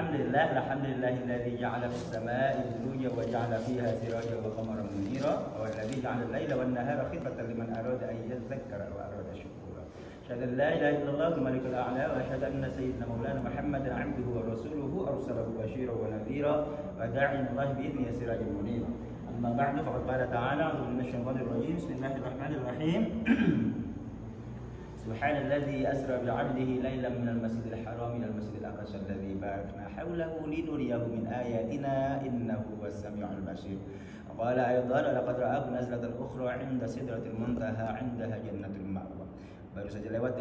Alhamdulillahilladzi ja'ala fis samaa'i burujan wa ja'ala fiha sirajan wa qamaran munira wa alladzi ja'ala al-laila wan nahara khilfatan liman arada an yadhakkara wa arada syukura. Asyhadu an la ilaha illallah al-malikul a'la wa asyhadu anna sayyidina maulana Muhammadan 'abduhu wa rasuluhu arsalahu basyiran wa nadhira wa da'iyan Allah bi idnihi sirajan munira. Amma ba'du faqad qala ta'ala a'udzu billahi minasyaitonir rajim. Bismillahirrahmanirrahim. Subhanalladzi asra bi'abdihi lailan minal masjidil haram ilal masjidil aqsa alladzi barakna hawlahu linuriyahu min ayatina innahu huwas samiul basir. Qala aydan laqad ra'ahu nazlatan ukhra 'inda sidratil muntaha 'indaha jannatul ma'wa. Baru saja lewat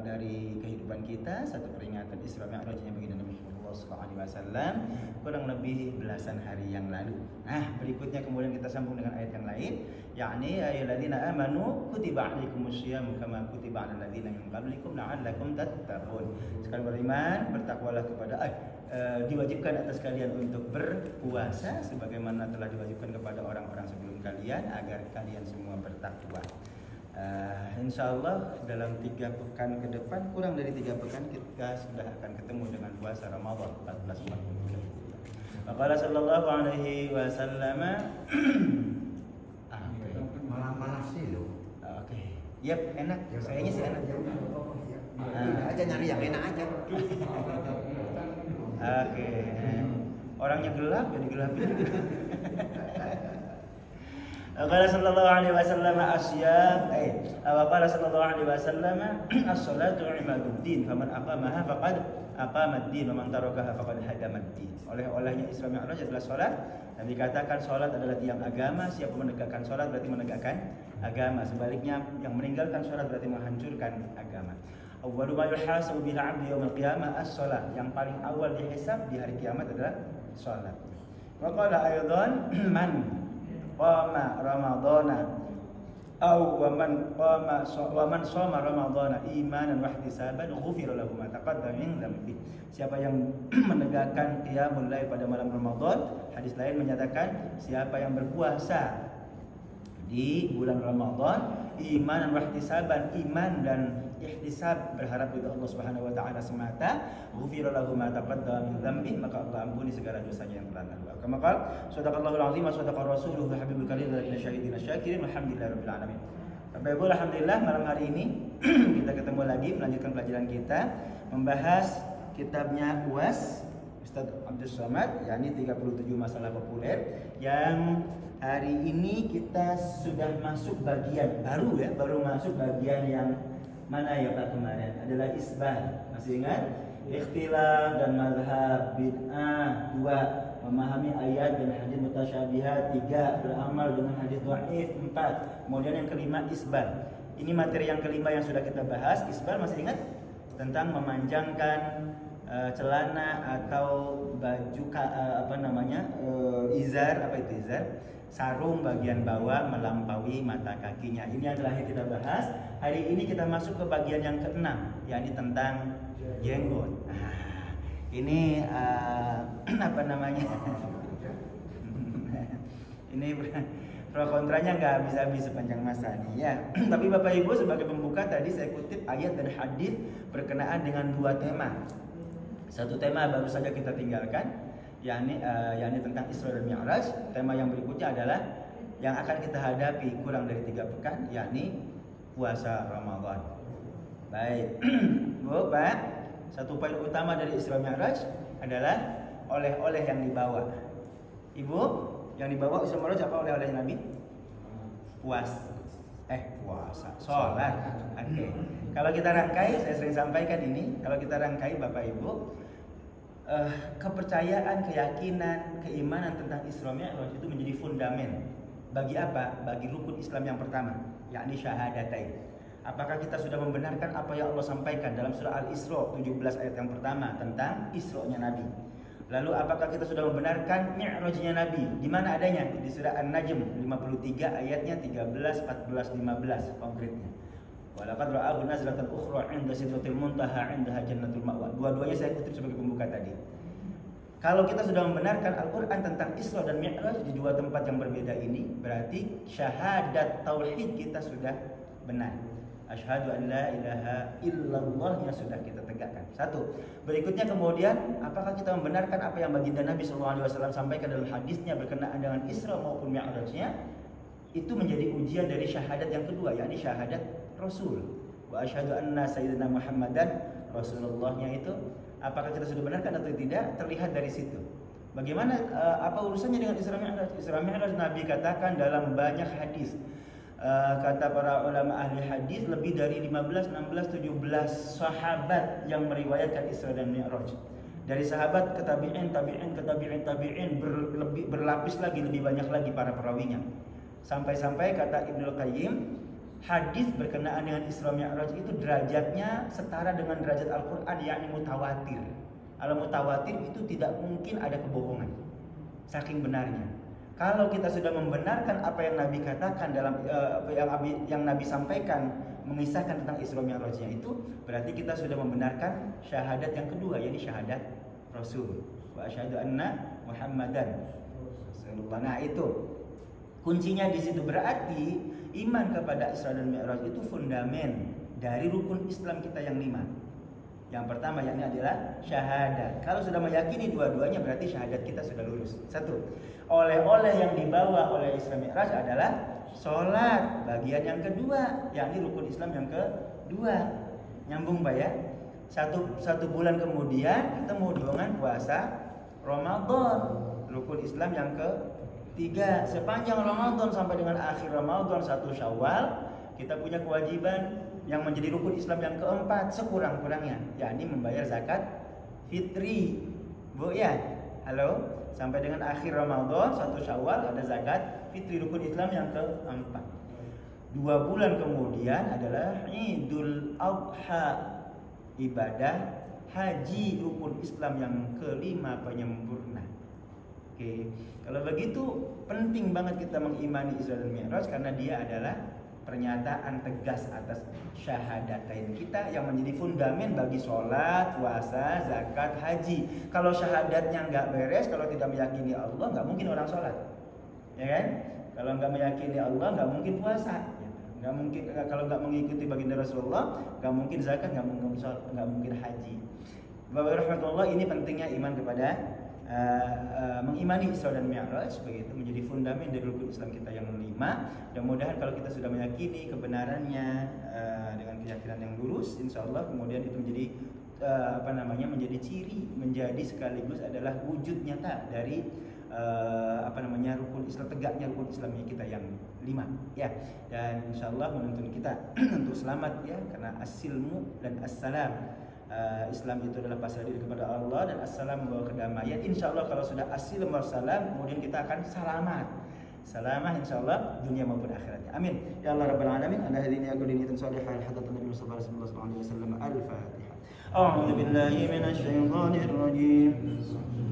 dari kehidupan kita satu peringatan Isra Mi'rajnya baginda Nabi Muhammad sallallahu alaihi wasallam kurang lebih belasan hari yang lalu. Nah, berikutnya kemudian kita sambung dengan ayat yang lain, yakni ya ayyuhalladzina amanu kutiba 'alaikumusyiyamu kama kutiba 'alal ladzina min qablikum la'allakum tattaqun. Sekalian beriman, bertakwalah kepada diwajibkan atas kalian untuk berpuasa sebagaimana telah diwajibkan kepada orang-orang sebelum kalian agar kalian semua bertakwa. Insyaallah dalam 3 pekan ke depan, kurang dari 3 pekan kita sudah akan ketemu dengan puasa Ramadan 1443. Maka sallallahu alaihi wasallam malah sih loh. Oke. Yap, enak. Sayanya sih enak. Aja nyari yang enak aja. Oke. Orangnya gelap jadi gelap. Qala sallallahu alaihi wasallam qala sallallahu alaihi wasallam as-salatu imaduddin faman aqamaha faqad aqamad-din wa man tarakaha faqad hadamad-din. Oleh-olehnya Isra Mi'raj adalah salat. Nabi katakan salat adalah tiang agama, siapa menegakkan salat berarti menegakkan agama. Sebaliknya yang meninggalkan salat berarti menghancurkan agama. Awwalu ma yuhasabu bil 'abdi yaumil qiyamah as-shalah. Yang paling awal dihisab di hari kiamat adalah salat. Wa qala aydan man qama ramadhana aw wa man shoma ramadhana imanan wa ihtisaban ghufira lahu ma taqaddama min dhanbi. Siapa yang menegakkan qiyamul lail pada malam Ramadan, hadis lain menyatakan siapa yang berpuasa di bulan Ramadan imanan wa ihtisaban, iman dan ihtisab berharap kepada Allah Subhanahu wa taala semata, ghufira lahu ma taqaddama min dhanbi, maka Allah ampuni segala dosanya yang telah lalu. Kama qala sadaqallahul azim wa sadaqa rasuluhu habibul karim wa inna syahidina syakirin walhamdulillahirabbil alamin. Bapak Ibu, alhamdulillah malam hari ini kita ketemu lagi melanjutkan pelajaran kita membahas kitabnya UAS Ustaz Abdul Somad, yakni 37 masalah populer, yang hari ini kita sudah masuk bagian baru ya, baru masuk bagian yang mana ya Pak kemarin? Adalah isbah. Masih ingat? Ikhtilaf dan mazhab, bid'ah 2, memahami ayat dan hadis mutasyabihat 3, beramal dengan hadis dhaif 4. Kemudian yang kelima isbah. Ini materi yang kelima yang sudah kita bahas. Isbah masih ingat? Tentang memanjangkan celana atau baju izar, apa itu izar? Sarung bagian bawah melampaui mata kakinya. Ini adalah yang kita bahas. Hari ini kita masuk ke bagian yang ke-6, yakni tentang jenggot. Ini apa namanya? Ini pro kontranya nggak bisa habis sepanjang masa nih ya. Tapi Bapak Ibu, sebagai pembuka tadi saya kutip ayat dan hadis berkenaan dengan 2 tema. Satu tema baru saja kita tinggalkan, yakni tentang Isra dan Mi'raj. Tema yang berikutnya adalah yang akan kita hadapi kurang dari 3 pekan, yakni puasa Ramadan. Baik, Bu, Pak, satu poin utama dari Isra Mi'raj adalah oleh-oleh yang dibawa. Ibu, yang dibawa Isra Mi'raj apa oleh-oleh Nabi? Puasa, sholat. Oke. Kalau kita rangkai, saya sering sampaikan ini, kalau kita rangkai Bapak Ibu, kepercayaan, keyakinan, keimanan tentang Isra Mi'raj itu menjadi fundamen. Bagi apa? Bagi rukun Islam yang pertama, yakni syahadatain. Apakah kita sudah membenarkan apa yang Allah sampaikan dalam surah Al-Isra 17 ayat yang pertama tentang Isra-nya Nabi? Lalu apakah kita sudah membenarkan Mi'rajnya Nabi? Di mana adanya? Di surah An-Najm 53 ayatnya 13, 14, 15 konkretnya. Walaqad ra'ahu nazlatan ukhra 'inda sidratil muntaha 'indaha jannatul ma'wa. Dua-duanya saya kutip sebagai pembuka tadi. Kalau kita sudah membenarkan Al-Qur'an tentang Isra dan Mi'raj di 2 tempat yang berbeda ini, berarti syahadat tauhid kita sudah benar. Asyhadu an la ilaha illallah yang sudah kita tegakkan. Satu. Berikutnya kemudian, apakah kita membenarkan apa yang baginda Nabi SAW sampaikan dalam hadisnya berkenaan dengan Isra maupun Mi'rajnya? Itu menjadi ujian dari syahadat yang kedua, yakni syahadat Rasul. Wa asyhadu anna sayyidina Muhammadan Rasulullahnya itu, apakah kita sudah benarkan atau tidak? Terlihat dari situ. Bagaimana apa urusannya dengan Isra Mi'raj? Isra Mi'raj Nabi katakan dalam banyak hadis. Kata para ulama ahli hadis lebih dari 15, 16, 17 sahabat yang meriwayatkan Isra dan Mi'raj. Dari sahabat ke tabi'in, tabi'in ke tabi'in, tabi'in berlapis lagi, lebih banyak lagi para perawinya. Sampai-sampai kata Ibnul Qayyim, hadis berkenaan dengan Isra Mi'raj itu derajatnya setara dengan derajat Al-Qur'an, yakni mutawatir. Al-mutawatir itu tidak mungkin ada kebohongan, saking benarnya. Kalau kita sudah membenarkan apa yang Nabi katakan dalam yang Nabi sampaikan mengisahkan tentang Isra Mi'rajnya itu, berarti kita sudah membenarkan syahadat yang kedua, yakni syahadat Rasul. Wa asyhadu anna Muhammadan Rasulullah. Nah, itu kuncinya di situ. Berarti iman kepada Isra dan Mi'raj itu fundamen dari rukun Islam kita yang 5. Yang pertama yakni adalah syahadat. Kalau sudah meyakini dua-duanya berarti syahadat kita sudah lulus. Satu. Oleh-oleh yang dibawa oleh Isra Mi'raj adalah sholat, bagian yang kedua, yakni rukun Islam yang kedua. Nyambung Pak ya? Satu bulan kemudian ketemu dengan puasa Ramadan, rukun Islam yang ketiga. Sepanjang Ramadan sampai dengan akhir Ramadan 1 Syawal, kita punya kewajiban yang menjadi rukun Islam yang keempat sekurang-kurangnya, yakni membayar zakat fitri. Bu ya? Halo? Sampai dengan akhir Ramadan 1 Syawal ada zakat fitri, rukun Islam yang keempat. 2 bulan kemudian adalah Idul Adha, ibadah haji, rukun Islam yang kelima penyempurna. Oke, kalau begitu penting banget kita mengimani Isra dan Mi'raj karena dia adalah pernyataan tegas atas syahadatain kita yang menjadi fundamen bagi sholat, puasa, zakat, haji. Kalau syahadatnya nggak beres, kalau tidak meyakini Allah, nggak mungkin orang sholat, ya kan? Kalau nggak meyakini Allah, nggak mungkin puasa, nggak mungkin. Kalau nggak mengikuti baginda Rasulullah, nggak mungkin zakat, nggak mungkin sholat, nggak mungkin haji. Bapak rahmatullah, ini pentingnya iman kepada mengimani Isra dan Mi'raj, begitu menjadi fundamen dari rukun Islam kita yang 5. Dan mudah-mudahan kalau kita sudah meyakini kebenarannya dengan keyakinan yang lurus, insya Allah kemudian itu menjadi menjadi ciri, menjadi sekaligus adalah wujud nyata dari rukun Islam, tegaknya rukun Islamnya kita yang 5 ya. Dan insya Allah menuntun kita untuk selamat ya, karena as-silmu dan as-salam. Islam itu adalah pasrah diri kepada Allah dan assalam membawa kedamaian. Insya Allah kalau sudah asil wassalam, kemudian kita akan selamat insya Allah dunia maupun akhiratnya. Amin ya Allah rabbal alamin. Ala hadini aku diniyatan salihah hadat Nabi Mustafa sallallahu alaihi wasallam. Al-Fatihah. A'udzu billahi minasy syaithanir rajim.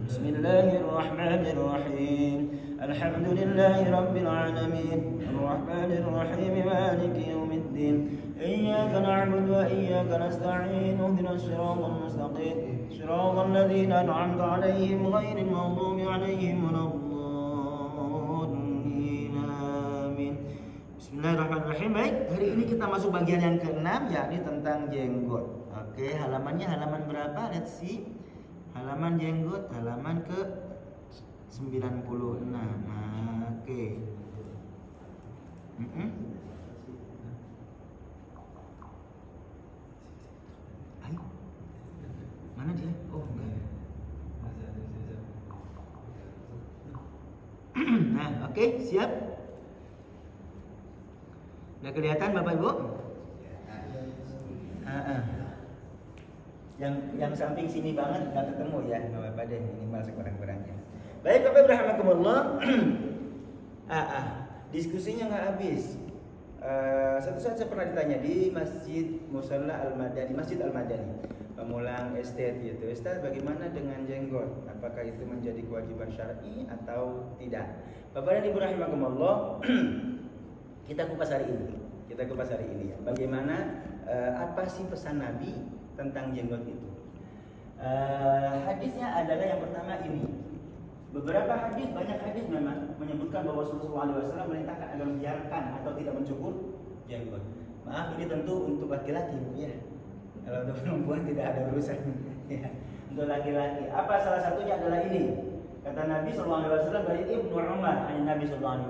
Bismillahirrahmanirrahim. Alhamdulillahi rabbil alamin. Arrahmanir rahim. Maliki yaumiddin. إياك نعبد وإياك نستعين اهدنا الصراط المستقيم صراط الذين أنعمت عليهم غير المغضوب عليهم ولا الضالين آمين. Bismillahirrahmanirrahim. Baik, hari ini kita masuk bagian yang ke-6, yakni tentang jenggot. Oke, halamannya halaman berapa? Let's see. Halaman jenggot halaman ke-96. Oke. Mana dia? Oh enggak. Nah, oke, siap. Udah kelihatan Bapak Ibu? Yang samping sini banget nggak ketemu ya, Bapak deh, minimal sekurang-kurangnya. Baik Bapak Ibu rahimakumullah. Diskusinya nggak habis. Satu saat saya pernah ditanya di Masjid Musalla Al-Madani, Masjid Al-Madani, Pemulang Estate gitu. Ustaz, bagaimana dengan jenggot? Apakah itu menjadi kewajiban syar'i atau tidak? Bapak dan Ibu rahimakumullah, kita kupas hari ini ya. Bagaimana apa sih pesan Nabi tentang jenggot itu? Hadisnya adalah yang pertama ini. Beberapa hadis, banyak hadis memang menyebutkan bahwa Rasulullah SAW merintahkan agar membiarkan atau tidak mencukur jenggot. Maaf, ini tentu untuk laki-laki ya. Kalau untuk perempuan tidak ada urusan. Ya. Untuk laki-laki. Apa salah satunya adalah ini. Kata Nabi SAW dari Ibnu Umar, Nabi SAW.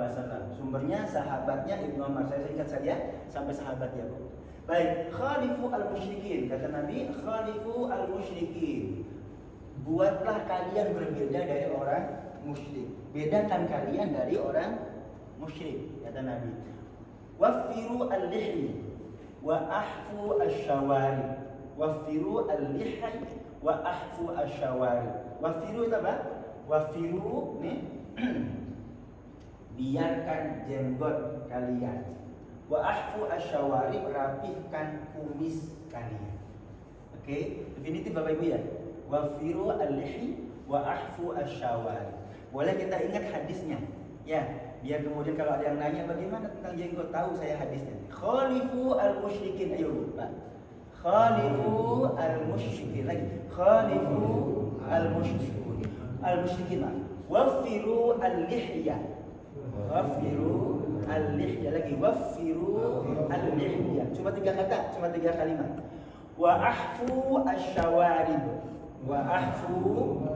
Sumbernya sahabatnya Ibnu Umar. Saya singkat saja sampai sahabat ya, Bu. Baik, khalifu al-musyrikin. Kata Nabi, khalifu al-musyrikin. Buatlah kalian berbeda dari orang musyrik. Bedakan kalian dari orang musyrik, kata Nabi. Waffiru al-lihi wa ahfu asy-syawari. Waffiru al-lihi wa ahfu asy-syawari. Waffiru itu apa? Waffiru nih biarkan jenggot kalian. Wa ahfu asy-syawari, rapihkan kumis kalian. Oke, definitif Bapak Ibu ya. Waffiru al-lihi wa ahfu asy-syawari. Boleh kita ingat hadisnya. Ya, biar kemudian kalau ada yang nanya bagaimana tentang jenggot, tahu saya hadisnya. Khalifu al-musyrikin. Ayo, Pak. Khalifu al-musyrikin lagi. Khalifu al-musyrikin. Al-musyrikin. Waffiru al-lihya. Waffiru al-lihya lagi. Waffiru al-lihya. Cuma 3 kata, cuma 3 kalimat. Wa ahfu asy-syawarib. Wa ahfu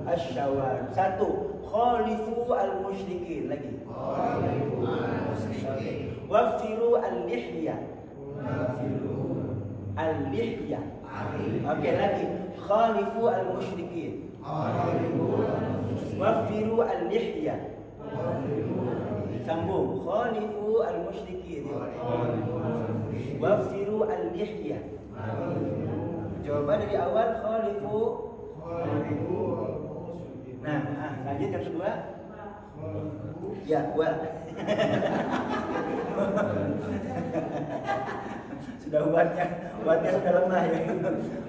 asy-syawarib. 1. Khalifu al-musyrikin lagi. Khalifu al-musyrikin. Waffiru al-lihya. Waffiru al-lihya. Oke, lagi. Khalifu al-musyrikin. Waffiru al-lihya. Sambung. Khalifu al-musyrikin. Waffiru al-lihya. Coba dari awal. Khalifu. Nah, lanjut yang kedua. Ya, gua. Sudah buatnya sudah lemah ya.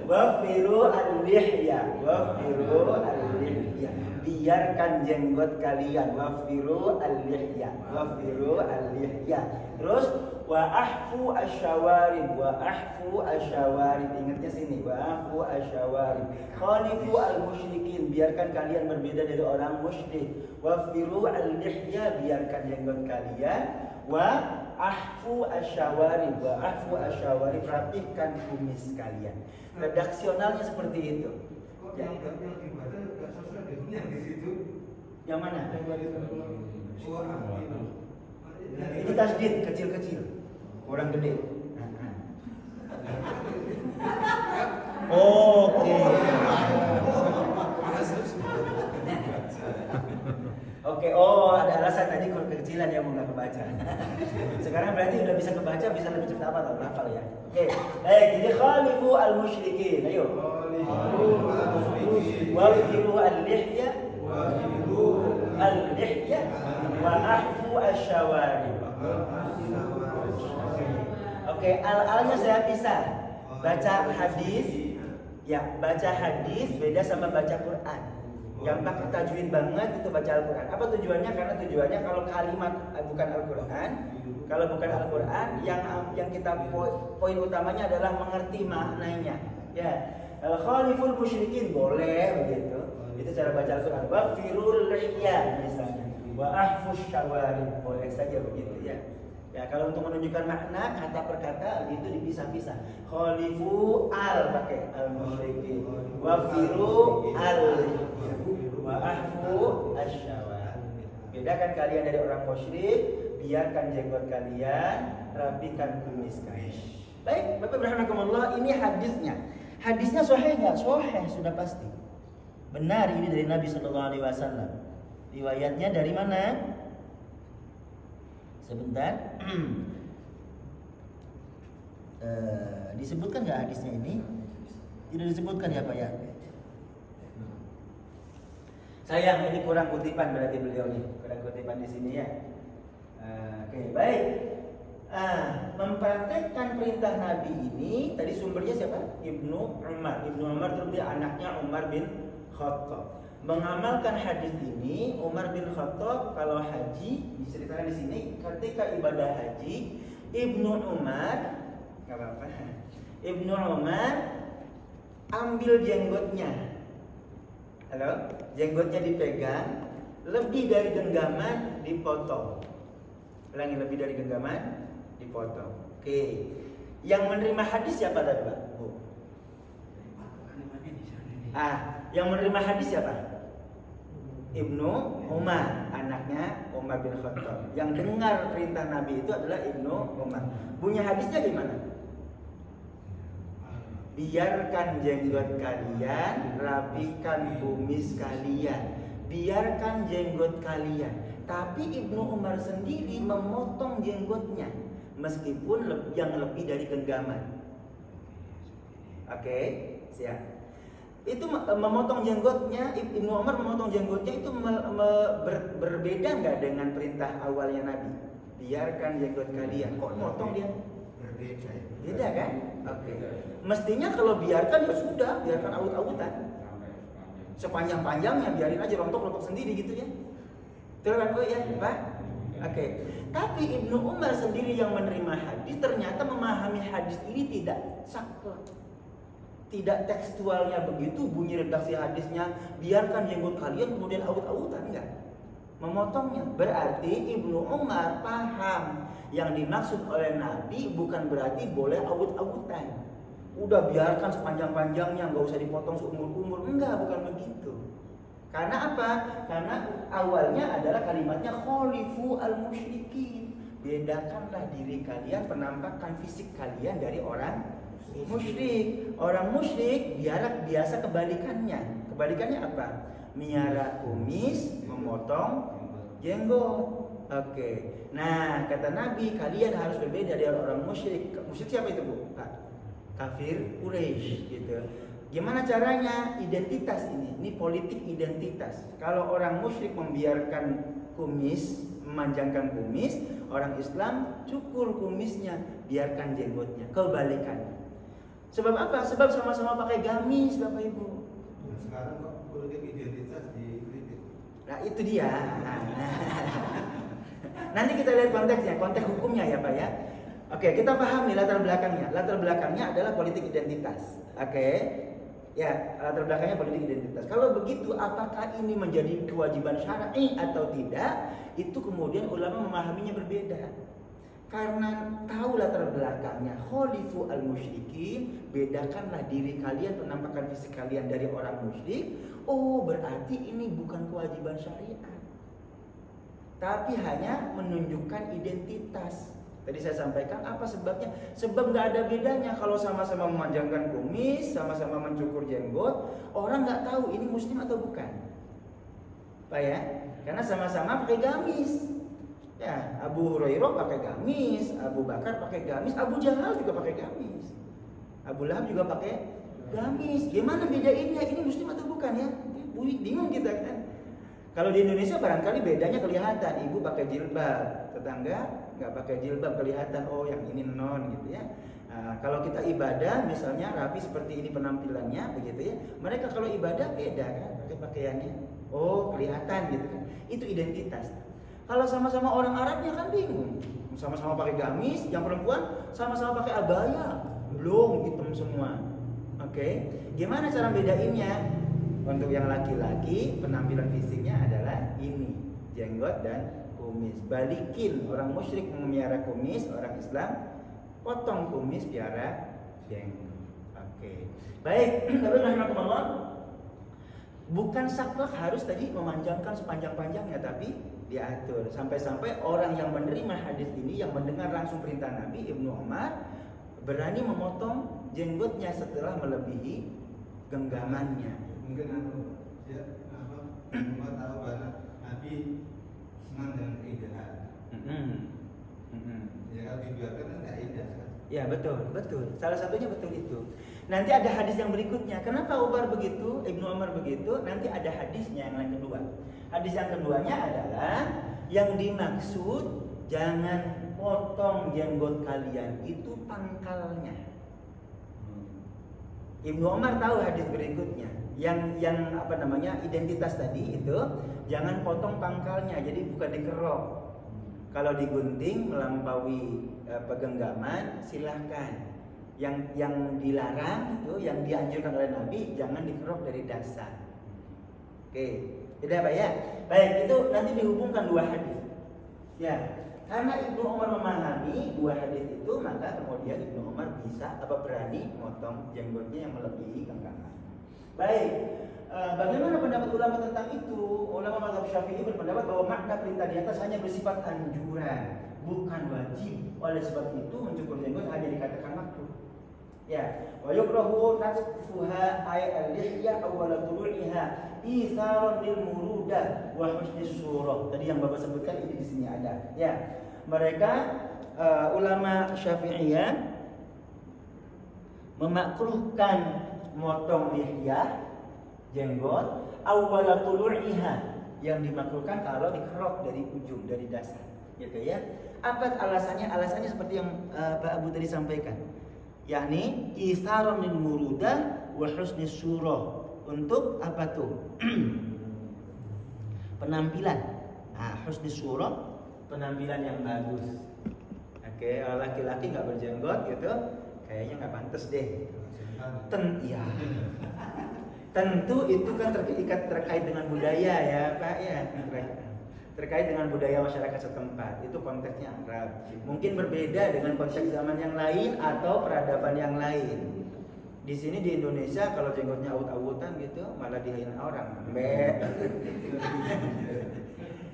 Waffiru al-lihya. Waffiru al-lihya. Biarkan jenggot kalian. Waffiru al-lihya. Waffiru al-lihya. Terus wa ahfu asy-syawarib. Wa ahfu asy-syawarib. Ingatnya sini. Wa ahfu asy-syawarib. Khalifu al-musyrikin. Biarkan kalian berbeda dari orang musyrik. Waffiru al-lihya. Biarkan jenggot kalian. Wa ahfu asy-syawarib. Wa ahfu asy-syawarib. Rapihkan kumis kalian. Redaksionalnya seperti itu. Ya. Yang di situ. Yang mana? Ini tasdid kecil-kecil. Kurang gede. Oke. Oke, oh ada alasan tadi kalau kekecilan ya mau nggak kebaca. Sekarang berarti udah bisa kebaca, bisa lebih cepat apa atau hafal ya. Oke, jadi khalifu al-musyrikin. Ayo. Waffiru al-lihya. Al-lihya wa ahfu asy-syawarib. Oke, al-alnya saya pisah. Baca hadis, ya baca hadis beda sama baca Quran. Yang pakai tajwid banget itu baca Al-Quran. Apa tujuannya? Karena tujuannya kalau kalimat bukan Al-Quran, kalau bukan Al-Quran, yang kita poin utamanya adalah mengerti maknanya. Ya, khaliful musyrikin boleh begitu. Itu cara baca Al-Quran. Wafirul lihya misalnya. Wa ahfus syawarib boleh saja begitu ya. Ya, kalau untuk menunjukkan makna kata per kata itu dipisah-pisah. Khalifu al pakai al-musyrikin. Wafiru al wa ahfu asy-syawarib. Bedakan kalian dari orang musyrik, biarkan jenggot kalian, rapikan kumis kalian. Baik, Bapak berahmatullahi, ini hadisnya. Hadisnya sahih enggak? Sahih sudah pasti. Benar ini dari Nabi sallallahu alaihi wasallam. Riwayatnya dari mana? Sebentar. Disebutkan nggak hadisnya ini? Tidak disebutkan ya Pak ya? Sayang ini kurang kutipan berarti beliau nih, kurang kutipan di sini ya. Oke, baik. Mempraktekkan perintah Nabi ini tadi sumbernya siapa? Ibnu Umar. Ibnu Umar itu dia anaknya Umar bin Khattab. Mengamalkan hadis ini, Umar bin Khattab kalau haji diceritakan di sini, ketika ibadah haji, Ibnu Umar, nggak apa-apa, Ibnu Umar ambil jenggotnya, halo, jenggotnya dipegang, lebih dari genggaman dipotong. Ulangi, lebih dari genggaman dipotong. Oke, yang menerima hadis siapa tadi Pak? Bu? Yang menerima hadis siapa? Ibnu Umar, anaknya Umar bin Khattab. Yang dengar perintah Nabi itu adalah Ibnu Umar. Bunyi hadisnya gimana? Biarkan jenggot kalian, rapikan kumis kalian. Biarkan jenggot kalian. Tapi Ibnu Umar sendiri memotong jenggotnya, meskipun yang lebih dari genggaman. Oke, siap. Itu memotong jenggotnya, Ibnu Umar memotong jenggotnya itu berbeda nggak dengan perintah awalnya Nabi? Biarkan jenggot kalian. Kok motong dia? Berbeda. Beda kan? Oke. Mestinya kalau biarkan ya sudah, biarkan awut-awutan. Sepanjang-panjangnya biarin aja rontok-rontok sendiri gitu ya. Betul kan Bu ya, Pak? Oke. Tapi Ibnu Umar sendiri yang menerima hadis ternyata memahami hadis ini tidak saklek. Tidak tekstualnya begitu, bunyi redaksi hadisnya biarkan jenggot kalian kemudian awut-awutan, enggak. Memotongnya. Berarti Ibnu Umar paham yang dimaksud oleh Nabi bukan berarti boleh awut-awutan. Udah biarkan sepanjang-panjangnya, nggak usah dipotong seumur-umur. Enggak, bukan begitu. Karena apa? Karena awalnya adalah kalimatnya kholifu al-musyrikin. Bedakanlah diri kalian, penampakan fisik kalian dari orang musyrik. Orang musyrik biasa kebalikannya. Kebalikannya apa? Miara kumis, memotong jenggot. Oke. Nah, kata Nabi, kalian harus berbeda dari orang musyrik. Musyrik siapa itu, Bu? Kafir Quraisy gitu. Gimana caranya? Identitas ini politik identitas. Kalau orang musyrik membiarkan kumis, memanjangkan kumis, orang Islam cukur kumisnya, biarkan jenggotnya. Kebalikannya. Sebab apa? Sebab sama-sama pakai gamis, Bapak Ibu. Sekarang kok politik identitas dikritik. Nah, itu dia. Nanti kita lihat konteksnya, konteks hukumnya ya, Pak ya. Oke, kita paham nih latar belakangnya. Latar belakangnya adalah politik identitas. Oke. Ya, latar belakangnya politik identitas. Kalau begitu, apakah ini menjadi kewajiban syar'i atau tidak? Itu kemudian ulama memahaminya berbeda. Karena tahu latar belakangnya, kholifu al-musyrikin, bedakanlah diri kalian, penampakan fisik kalian dari orang musyrik. Oh, berarti ini bukan kewajiban syariat, tapi hanya menunjukkan identitas. Tadi saya sampaikan apa sebabnya? Sebab nggak ada bedanya kalau sama-sama memanjangkan kumis, sama-sama mencukur jenggot, orang nggak tahu ini muslim atau bukan, Pak ya? Karena sama-sama pakai gamis. Ya, Abu Hurairah pakai gamis, Abu Bakar pakai gamis, Abu Jahal juga pakai gamis, Abu Lahab juga pakai gamis. Gimana bedainnya? Ini muslim atau bukan ya? Bingung kita kan? Kalau di Indonesia barangkali bedanya kelihatan. Ibu pakai jilbab, tetangga nggak pakai jilbab, kelihatan oh yang ini non gitu ya. Nah, kalau kita ibadah misalnya rapi seperti ini penampilannya begitu ya. Mereka kalau ibadah beda kan, pakai pakaiannya. Oh kelihatan gitu kan. Itu identitas. Kalau sama-sama orang Arabnya kan bingung. Sama-sama pakai gamis, yang perempuan sama-sama pakai abaya, blong hitam semua. Oke, gimana cara bedainnya? Untuk yang laki-laki penampilan fisiknya adalah ini, jenggot dan kumis. Balikin, orang musyrik memelihara kumis, orang Islam potong kumis piara jenggot. Oke. Baik, rahimahullah. Bukan saklek harus tadi memanjangkan sepanjang-panjangnya, tapi diatur. Sampai-sampai orang yang menerima hadis ini, yang mendengar langsung perintah Nabi, Ibnu Umar, berani memotong jenggotnya setelah melebihi genggamannya. Mungkin Umar tahu bahwa Nabi senang dengan keindahan. Ya kalau dibiarkan kan nggak indah kan? Ya betul. Salah satunya betul itu. Nanti ada hadis yang berikutnya. Kenapa Umar begitu, Ibnu Umar begitu? Nanti ada hadisnya yang kedua. Hadis yang keduanya adalah yang dimaksud jangan potong jenggot kalian, itu pangkalnya. Ibnu Umar tahu hadis berikutnya. Yang apa namanya identitas tadi itu jangan potong pangkalnya, jadi bukan dikerok. Kalau digunting melampaui genggaman silahkan. Yang dilarang itu, yang dianjurkan oleh Nabi jangan dikerok dari dasar. Oke, tidak apa ya? Baik, itu nanti dihubungkan dua hadis. Ya, karena Ibnu Umar memahami dua hadis itu, maka kemudian Ibnu Umar bisa berani memotong jenggotnya yang melebihi genggaman. Baik, bagaimana pendapat ulama tentang itu? Ulama mazhab Syafi'i berpendapat bahwa makna perintah di atas hanya bersifat anjuran, bukan wajib. Oleh sebab itu mencukur jenggot hanya dikatakan makruh. Ya, wa yukrahu nasfuha ay al-lihya awwala tulu'iha itharan lil murudah wa husnis surah. Tadi yang Bapak sebutkan ini di sini ada. Ya, mereka ulama Syafi'iyah memakruhkan motong lihya jenggot awwala tulu'iha, yang dimakruhkan kalau dikerok dari ujung, dari dasar, gitu ya. Apa alasannya? Alasannya seperti yang Pak Abu tadi sampaikan, yakni itharan lil murudah wa husnis surah. Untuk apa tuh? Penampilan. Husnis surah, penampilan yang bagus. Oke, laki-laki nggak berjenggot gitu, kayaknya nggak pantas deh. Ya. Tentu itu kan terkait dengan budaya ya Pak ya, terkait dengan budaya masyarakat setempat. Itu konteksnya Arab. Mungkin berbeda dengan konteks zaman yang lain atau peradaban yang lain. Di sini di Indonesia kalau jenggotnya awut-awutan gitu malah dihina orang.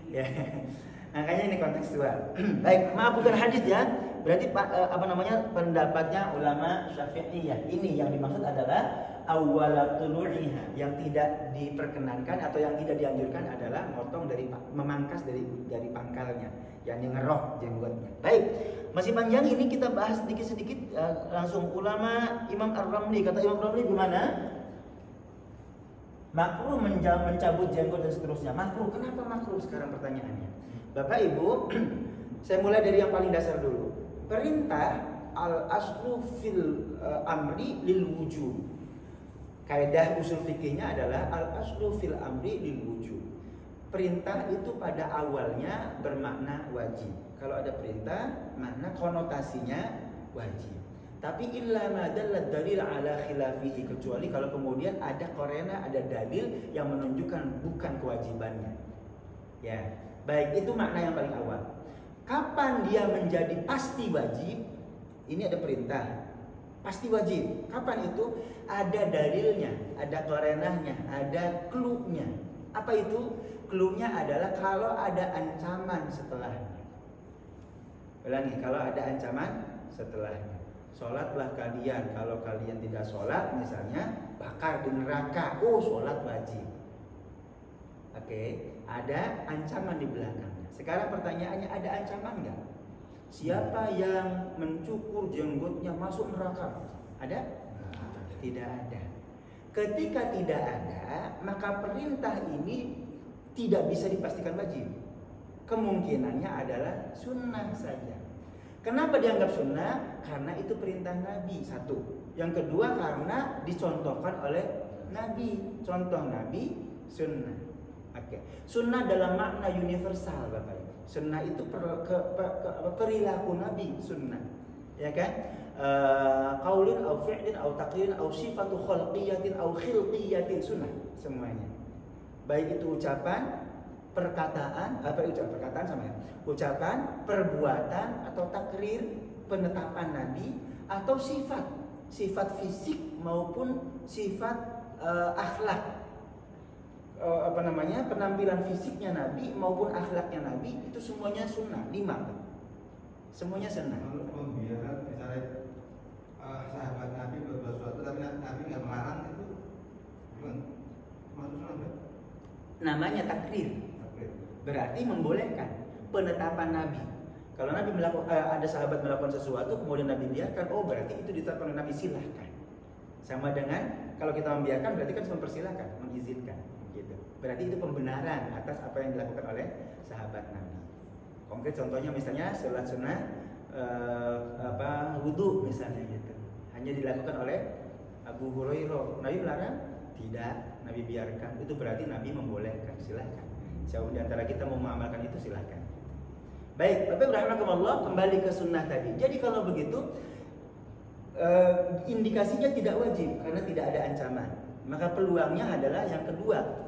Ya. Makanya ini kontekstual. Baik, maaf bukan hadis ya. Berarti pendapatnya ulama Syafi'iyah. Ini yang dimaksud adalah awwalatulu'iha, yang tidak diperkenankan atau yang tidak dianjurkan adalah memangkas dari pangkalnya, yang ngerok jenggotnya. Baik, masih panjang ini kita bahas sedikit-sedikit langsung ulama Imam Ar-Ramli. Kata Imam Ar-Ramli gimana? Makruh mencabut jenggot dan seterusnya. Makruh. Kenapa makruh sekarang pertanyaannya? Bapak Ibu, saya mulai dari yang paling dasar dulu. Perintah al-aslu fil amri lil wujub. Kaidah usul fikihnya adalah al-aslu fil amri lil wujub. Perintah itu pada awalnya bermakna wajib. Kalau ada perintah, makna konotasinya wajib. Tapi illa ma dalla dalil ala khilafihi, kecuali kalau kemudian ada korena, ada dalil yang menunjukkan bukan kewajibannya. Ya, baik, itu makna yang paling awal. Kapan dia menjadi pasti wajib? Ini ada perintah, pasti wajib. Kapan itu? Ada dalilnya, ada korenahnya, ada clue-nya. Apa itu? Clue-nya adalah kalau ada ancaman setelahnya. Ulangi, kalau ada ancaman setelahnya. Sholatlah kalian, kalau kalian tidak sholat misalnya bakar di neraka. Oh, sholat wajib. Oke, ada ancaman di belakangnya. Sekarang pertanyaannya, ada ancaman nggak? Siapa yang mencukur jenggotnya masuk neraka? Ada? Tidak ada. Ketika tidak ada, maka perintah ini tidak bisa dipastikan wajib. Kemungkinannya adalah sunnah saja. Kenapa dianggap sunnah? Karena itu perintah Nabi, satu. Yang kedua, karena dicontohkan oleh Nabi. Contoh Nabi, sunnah. Oke. Sunnah dalam makna universal, Bapak Ibu. Sunnah itu perilaku Nabi, sunnah. Ya kan? Qaulin au fi'lin au taqririn au sifatu khalqiyatin au khilqiyatin, sunnah semuanya. Baik itu ucapan, perkataan, perkataan sama ya. Ucapan, perbuatan atau takrir, penetapan Nabi, atau sifat fisik maupun sifat akhlak. Penampilan fisiknya Nabi maupun akhlaknya Nabi, itu semuanya sunnah. 5. Semuanya sunnah. Kalau pembiaran misalnya sahabat Nabi berbuat sesuatu tapi Nabi nggak melarang, itu gimana? Masuk sunnah nggak? Namanya takrir. Berarti membolehkan. Penetapan Nabi. Kalau Nabi ada sahabat melakukan sesuatu kemudian Nabi biarkan, oh berarti itu ditetapkan oleh Nabi, silahkan. Sama dengan kalau kita membiarkan berarti kan mempersilahkan, mengizinkan. Gitu. Berarti itu pembenaran atas apa yang dilakukan oleh sahabat Nabi. Konkret contohnya misalnya sholat sunnah wudu misalnya gitu. Hanya dilakukan oleh Abu Hurairah. Nabi melarang? Tidak, Nabi biarkan. Itu berarti Nabi membolehkan, silahkan. Siapa di antara kita mau mengamalkan itu silahkan. Baik, Bapak rahimahkumullah, kembali ke sunnah tadi. Jadi kalau begitu indikasinya tidak wajib karena tidak ada ancaman. Maka peluangnya adalah yang kedua.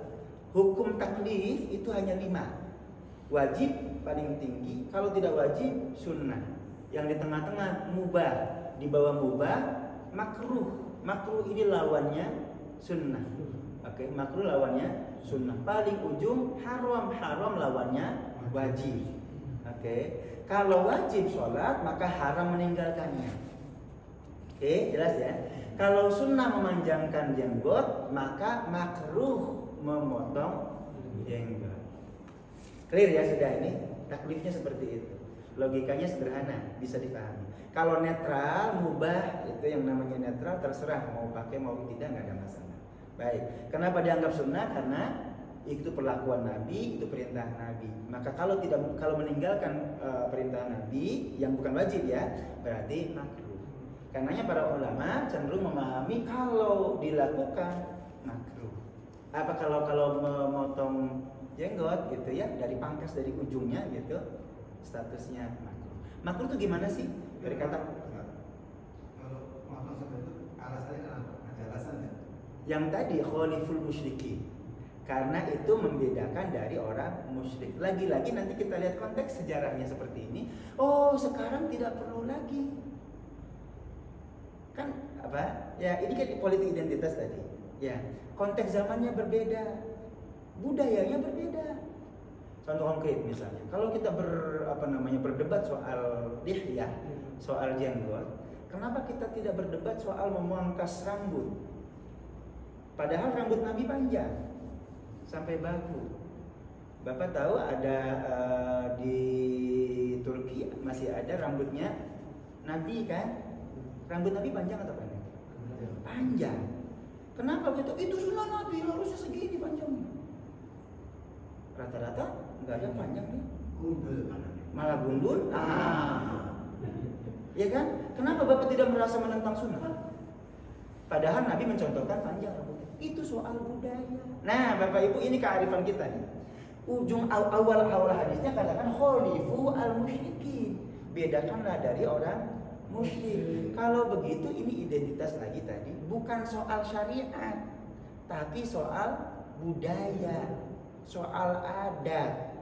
Hukum taklif itu hanya 5. Wajib paling tinggi, kalau tidak wajib sunnah. Yang di tengah-tengah mubah, di bawah mubah makruh. Makruh ini lawannya sunnah. Oke, makruh lawannya sunnah. Paling ujung haram, haram lawannya wajib. Oke, kalau wajib sholat maka haram meninggalkannya. Oke, jelas ya. Kalau sunnah memanjangkan jenggot maka makruh memotong jenggot. Clear ya sudah ini? Taklifnya seperti itu. Logikanya sederhana, bisa dipahami. Kalau netral, mubah, itu yang namanya netral, terserah mau pakai mau tidak, nggak ada masalah. Baik, kenapa dianggap sunnah? Karena itu perlakuan Nabi, itu perintah Nabi. Maka kalau meninggalkan perintah Nabi yang bukan wajib ya, berarti makruh. Karenanya para ulama cenderung memahami kalau dilakukan makruh. Apa kalau memotong jenggot gitu ya, dari pangkas dari ujungnya gitu, statusnya makruh. Makruh itu gimana sih? Dari kata kalau motong sampai itu alasannya kenapa? Ada alasannya? yang tadi khaliful musyrikin, karena itu membedakan dari orang musyrik. Lagi-lagi nanti kita lihat konteks sejarahnya seperti ini. Oh, sekarang tidak perlu lagi. Kan apa? Ya, ini kan politik identitas tadi. Ya, konteks zamannya berbeda, budayanya berbeda. Contoh konkret misalnya, kalau kita berdebat soal lihyah, soal jenggot, kenapa kita tidak berdebat soal memangkas rambut? Padahal rambut Nabi panjang sampai bahu. Bapak tahu ada di Turki masih ada rambutnya Nabi kan? Rambut Nabi panjang atau pendek? Panjang. Kenapa gitu? Itu sunnah Nabi, harusnya segini panjangnya. Rata-rata nggak ada panjang nih. Gundul malah gundul. Ya kan? Kenapa Bapak tidak merasa menentang sunnah? Padahal Nabi mencontohkan panjang rambutnya. Itu soal budaya. Nah, Bapak Ibu, ini kearifan kita nih. Ujung awal hadisnya katakan khalifu al-musyrikin. Bedakanlah dari orang musyrik. Kalau begitu ini identitas lagi tadi, bukan soal syariat, tapi soal budaya, soal adat.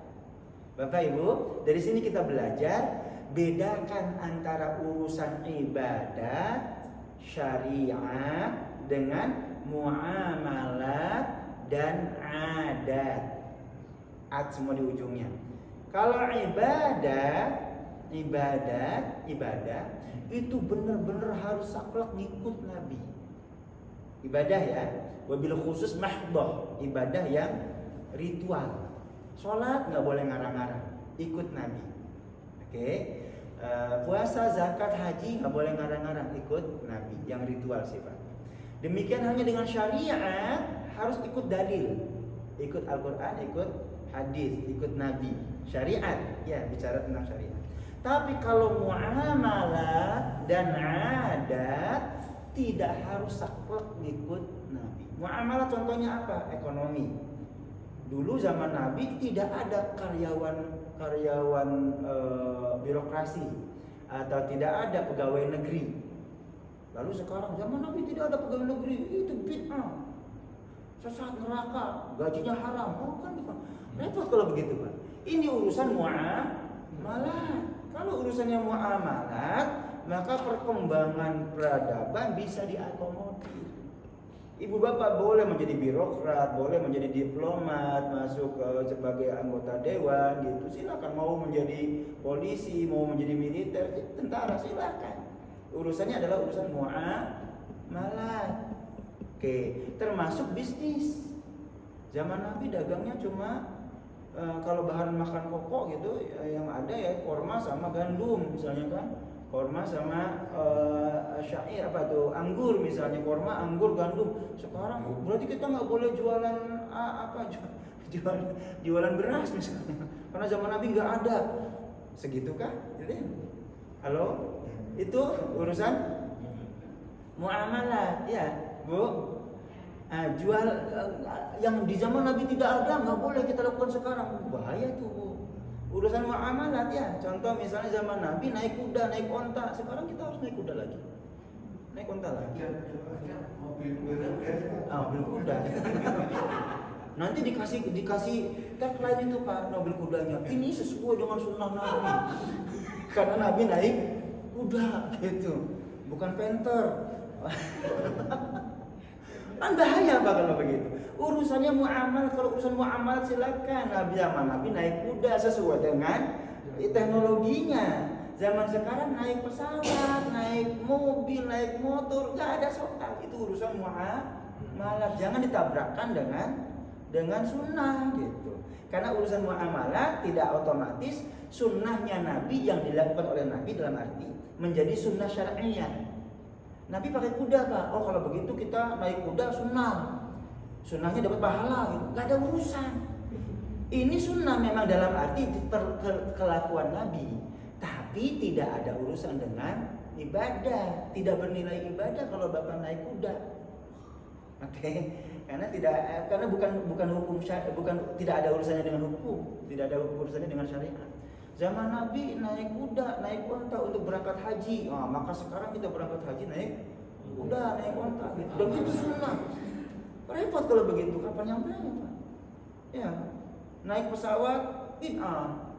Bapak Ibu, dari sini kita belajar bedakan antara urusan ibadat syariat dengan muamalat dan adat. Semua di ujungnya. Kalau ibadah itu benar-benar harus saklek ngikut Nabi. Ibadah ya, wabil khusus mahdoh, ibadah yang ritual. Sholat nggak boleh ngarang-ngarang, ikut Nabi. Oke. Puasa, zakat, haji nggak boleh ngarang-ngarang, ikut Nabi, yang ritual sifatnya. Demikian hanya dengan syariat harus ikut dalil, ikut Al-Quran, ikut hadis, ikut Nabi. Syariat, ya bicara tentang syariat. Tapi kalau muamalah dan adat tidak harus saklek ikut Nabi. Muamalah contohnya apa? Ekonomi. Dulu zaman Nabi tidak ada karyawan birokrasi atau tidak ada pegawai negeri. Lalu sekarang zaman Nabi tidak ada pegawai negeri, itu bid'ah, sesat, neraka, gajinya haram. Oh kan repot kalau begitu Pak. Ini urusan muamalat. Kalau urusannya muamalat, maka perkembangan peradaban bisa diakomodir. Ibu bapak boleh menjadi birokrat, boleh menjadi diplomat, masuk sebagai anggota dewan gitu. Silakan, mau menjadi polisi, mau menjadi militer, tentara, silakan. Urusannya adalah urusan muamalat. Oke, termasuk bisnis. Zaman Nabi dagangnya cuma kalau bahan makan pokok gitu yang ada ya korma sama gandum misalnya kan. Korma sama syair anggur misalnya, korma, anggur, gandum. Sekarang berarti kita nggak boleh jualan jualan beras misalnya, karena zaman Nabi nggak ada. Segitu kah? Jadi, halo, itu urusan muamalah ya Bu. Jual yang di zaman Nabi tidak ada nggak boleh kita lakukan sekarang, bahaya tuh Bu. Urusan muamalat ya, contoh misalnya zaman Nabi naik kuda, naik onta, sekarang kita harus naik kuda lagi, naik onta lagi. Mobil kuda. Nanti dikasih tagline itu Pak, mobil kudanya. Ini sesuai dengan sunnah Nabi, karena Nabi naik kuda gitu, bukan penter. Kan bahaya apa kalau begitu? Urusannya muamalah, kalau urusan muamalah silakan. Nabi naik kuda sesuai dengan teknologinya. Zaman sekarang naik pesawat, naik mobil, naik motor, nggak ada soal. Itu urusan muamalah. Jangan ditabrakkan dengan sunnah gitu. Karena urusan muamalah tidak otomatis sunnahnya Nabi yang dilakukan oleh Nabi dalam arti menjadi sunnah syar'iyah. Nabi pakai kuda Pak. Oh kalau begitu kita naik kuda sunnah. Sunnahnya dapat pahala gitu. Gak ada urusan. Ini sunnah memang dalam arti kelakuan Nabi. Tapi tidak ada urusan dengan ibadah. Tidak bernilai ibadah kalau Bapak naik kuda. Oke. Karena bukan hukum syariat, tidak ada urusannya dengan hukum, tidak ada urusannya dengan syariat. Zaman Nabi naik kuda, naik unta untuk berangkat haji. Nah, maka sekarang kita berangkat haji naik kuda, naik unta gitu. Dan itu sunnah. Repot kalau begitu, kapan nyampainya Pak? Ya, naik pesawat bid'ah.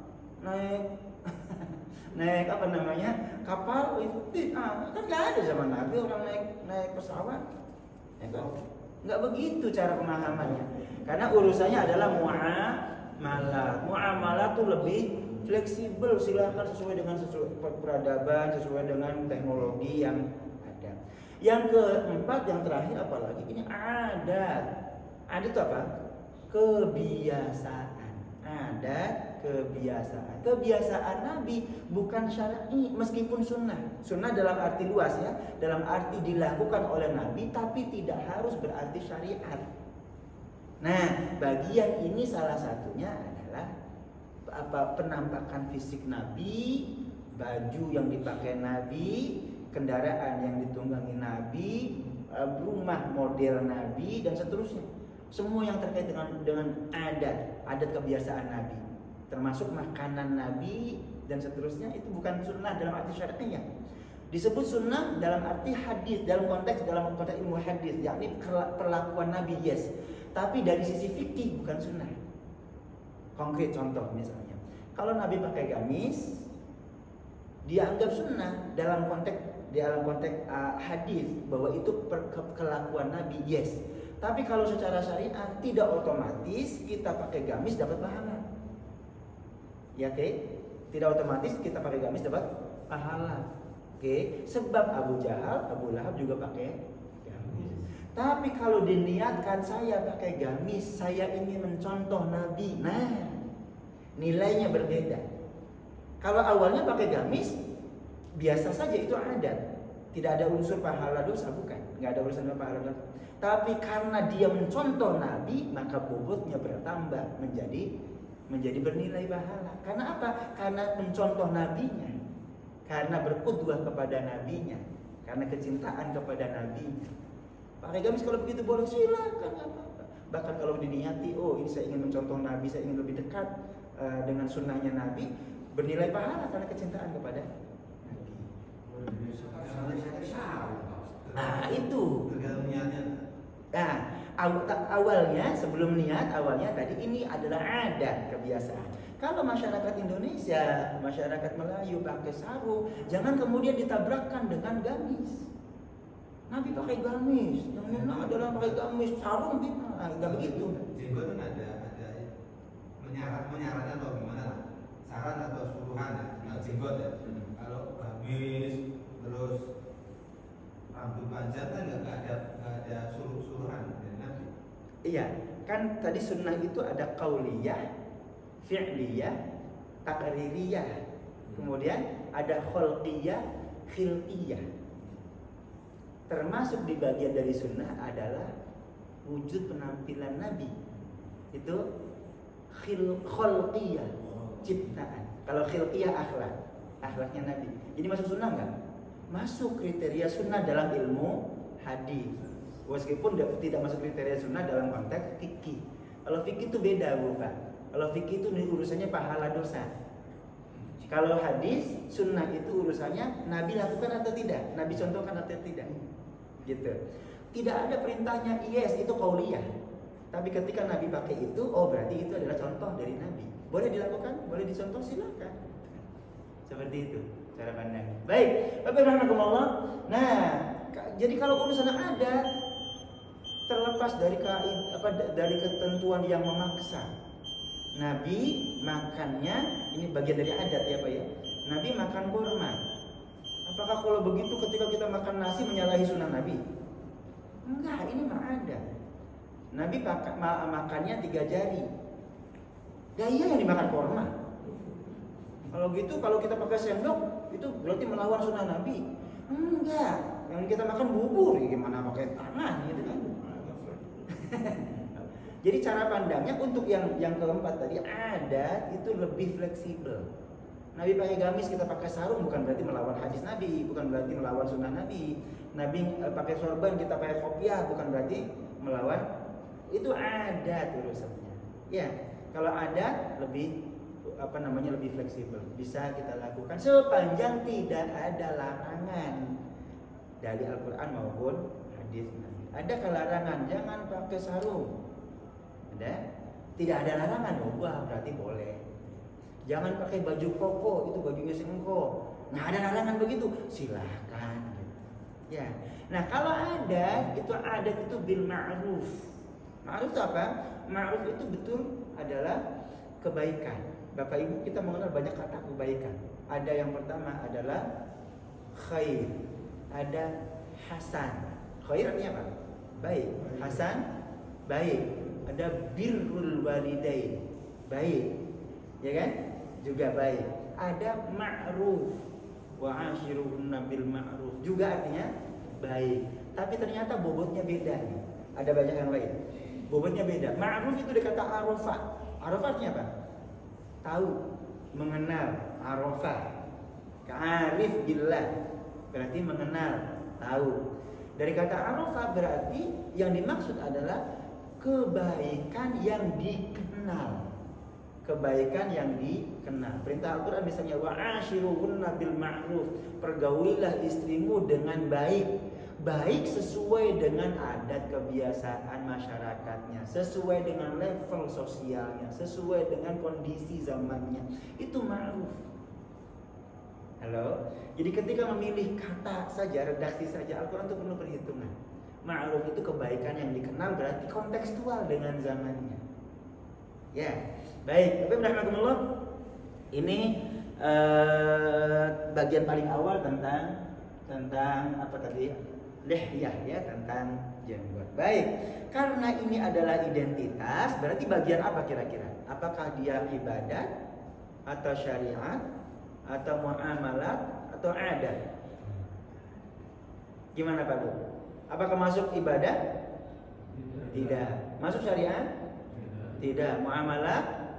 Naik apa namanya? Kapal itu bid'ah. Kan enggak ada zaman Nabi orang naik pesawat. Ya kan? Enggak begitu cara pemahamannya. Karena urusannya adalah muamalah. Muamalah tuh lebih fleksibel, silakan sesuai dengan peradaban, sesuai dengan teknologi yang ada. Yang keempat, yang terakhir apalagi ini adat. Adat itu apa? Kebiasaan. Adat, kebiasaan. Kebiasaan Nabi bukan syar'i meskipun sunnah. Sunnah dalam arti luas ya, dalam arti dilakukan oleh Nabi tapi tidak harus berarti syariat. Nah, bagian ini salah satunya adalah penampakan fisik Nabi, baju yang dipakai Nabi, kendaraan yang ditunggangi Nabi, rumah model Nabi dan seterusnya. Semua yang terkait dengan adat kebiasaan Nabi, termasuk makanan Nabi dan seterusnya, itu bukan sunnah dalam arti syar'inya. Disebut sunnah dalam arti hadis, dalam konteks ilmu hadis, yakni perlakuan Nabi, yes. Tapi dari sisi fikih bukan sunnah. Konkret contoh misalnya, kalau Nabi pakai gamis, dia anggap sunnah dalam konteks hadis bahwa itu kelakuan Nabi, yes. Tapi kalau secara syariat tidak otomatis kita pakai gamis dapat pahala. Ya oke? Tidak otomatis kita pakai gamis dapat pahala. Oke? Sebab Abu Jahal, Abu Lahab juga pakai gamis. Tapi kalau diniatkan saya pakai gamis, saya ingin mencontoh Nabi. Nah, nilainya berbeda. Kalau awalnya pakai gamis, biasa saja itu adat. Tidak ada unsur pahala dosa, bukan. Nggak ada urusan pahala dosa. Tapi karena dia mencontoh Nabi, maka bobotnya bertambah menjadi bernilai pahala. Karena apa? Karena mencontoh Nabinya, karena berqudwah kepada Nabinya, karena kecintaan kepada Nabinya. Pakai gamis kalau begitu boleh, silakan, apa-apa. Bahkan kalau diniati, oh ini saya ingin mencontoh Nabi, saya ingin lebih dekat dengan sunnahnya Nabi, bernilai pahala karena kecintaan kepada Nabi. Nah itu. Nah awalnya sebelum niat, awalnya tadi ini adalah adat kebiasaan. Kalau masyarakat Indonesia, masyarakat Melayu pakai sarung, jangan kemudian ditabrakkan dengan gamis. Nabi pakai gamis, yang benar adalah pakai gamis, sarung nggak begitu. Jenggot kan ada menyarankan atau gimana lah, saran atau suruhan ya, jenggot ya. Kalau gamis terus rambut panjang kan nggak ada suruhan dari Nabi. Iya, kan tadi sunnah itu ada qauliyah, fi'liyah, taqririyah. Kemudian ada khulqiyah, khilqiyah. Termasuk di bagian dari sunnah adalah wujud penampilan Nabi. Itu khulqiyah, ciptaan. Kalau khilqiyah akhlaknya Nabi. Jadi masuk sunnah enggak? Masuk kriteria sunnah dalam ilmu hadis. Meskipun tidak masuk kriteria sunnah dalam konteks fikih. Kalau fikih itu beda, bukan. Kalau fikih itu urusannya pahala dosa. Kalau hadis, sunnah itu urusannya Nabi lakukan atau tidak, Nabi contohkan atau tidak, gitu. Tidak ada perintahnya, yes itu qauliyah. Tapi ketika Nabi pakai itu, oh berarti itu adalah contoh dari Nabi. Boleh dilakukan, boleh dicontoh, silakan. Seperti itu cara pandang. Baik, Bapak rahmatullah. Nah, jadi kalau urusan adat, terlepas dari dari ketentuan yang memaksa. Nabi makannya, ini bagian dari adat ya Pak ya. Nabi makan kurma. Apakah kalau begitu ketika kita makan nasi menyalahi sunnah Nabi? Enggak, ini mah ada. Nabi makannya 3 jari. Ya iya yang dimakan kurma. Kalau gitu kalau kita pakai sendok itu berarti melawan sunnah Nabi. Enggak, yang kita makan bubur, gimana pakai tangan gitu kan? Jadi cara pandangnya untuk yang keempat tadi ada itu lebih fleksibel. Nabi pakai gamis, kita pakai sarung bukan berarti melawan hadis Nabi, bukan berarti melawan sunnah Nabi. Nabi pakai sorban, kita pakai kopiah bukan berarti melawan. Itu ada urusannya. Ya, kalau ada lebih lebih fleksibel, bisa kita lakukan sepanjang tidak ada larangan dari Al-Quran maupun hadis Nabi. Ada larangan, jangan pakai sarung. Ada? Tidak ada larangan, wah berarti boleh. Jangan pakai baju koko, itu bajunya sengko. Nah ada larangan begitu, silahkan. Ya. Nah kalau ada, itu adat itu bil ma'ruf. Ma'ruf itu apa? Ma'ruf itu betul adalah kebaikan. Bapak Ibu kita mengenal banyak kata kebaikan. Ada yang pertama adalah khair, ada hasan. Khair artinya apa? Baik. Hasan, baik. Ada birrul walidain, baik. Ya kan? Juga baik. Ada ma'ruf, wa ashiruhunna bil ma'ruf, juga artinya baik. Tapi ternyata bobotnya beda nih. Ada banyak yang lain. Bobotnya beda. Ma'ruf itu dikata arafah. Arafah artinya apa? Tahu, mengenal. Arafah. Ka'arif billah, berarti mengenal, tahu. Dari kata arafah berarti yang dimaksud adalah kebaikan yang dikenal. Kebaikan yang dikenal. Perintah Al-Quran misalnya wa'ashiruhunna bil ma'ruf, pergaulilah istrimu dengan baik. Baik sesuai dengan adat kebiasaan masyarakatnya, sesuai dengan level sosialnya, sesuai dengan kondisi zamannya. Itu ma'ruf. Halo. Jadi ketika memilih kata saja, redaksi saja, Al-Quran itu penuh perhitungan. Ma'ruf itu kebaikan yang dikenal, berarti kontekstual dengan zamannya. Ya, baik. Bapak rahmatullah, ini bagian paling awal tentang apa tadi? Lihyah ya, tentang jenggot. Baik. Karena ini adalah identitas, berarti bagian apa kira-kira? Apakah dia ibadat atau syariat atau muamalat atau adat? Gimana Pak Bu? Apakah masuk ibadah? Tidak. Masuk syariat? Tidak. Muamalah?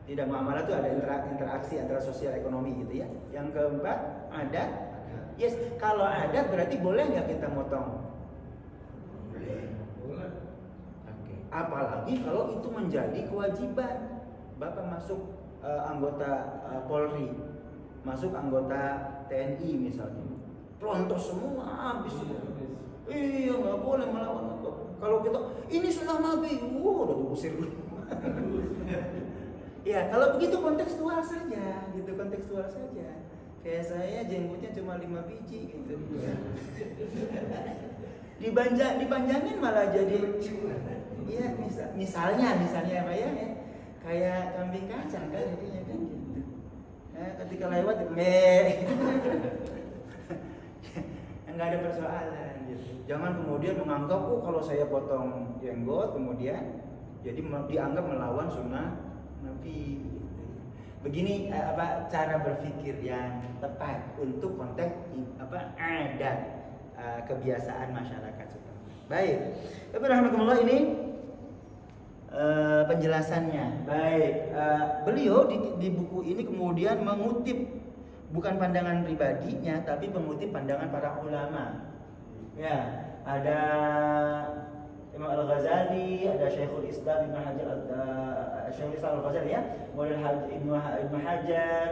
Tidak. Muamalah itu ada interaksi antara sosial ekonomi gitu ya. Yang keempat, adat. Yes, kalau adat berarti boleh nggak kita motong? Boleh. Oke. Apalagi kalau itu menjadi kewajiban. Bapak masuk anggota Polri, masuk anggota TNI misalnya, pelontos semua habis. Iya nggak boleh melawan. Kalau kita ini sunnah Nabi, udah diusir dulu. Ya kalau begitu kontekstual saja, gitu kontekstual saja. Kayak saya jenggotnya cuma 5 biji gitu. Dipanjangin malah jadi. Iya misalnya apa ya? Kayak kambing kacang kan jadinya kan gitu. Ketika lewat nggak ada persoalan gitu. Jangan kemudian menganggap kalau saya potong jenggot kemudian jadi dianggap melawan sunnah Nabi. Begini cara berpikir yang tepat untuk konteks adat kebiasaan masyarakat setempat. Baik, tapi rahmatullah ini penjelasannya. Baik, beliau di buku ini kemudian mengutip bukan pandangan pribadinya, tapi mengutip pandangan para ulama. Ya, ada Imam Al-Ghazali, ada Syekhul Islam Ibnu Hajar, Syekhul Islam Al-Ghazali ya, kemudian Ibnu Hajar,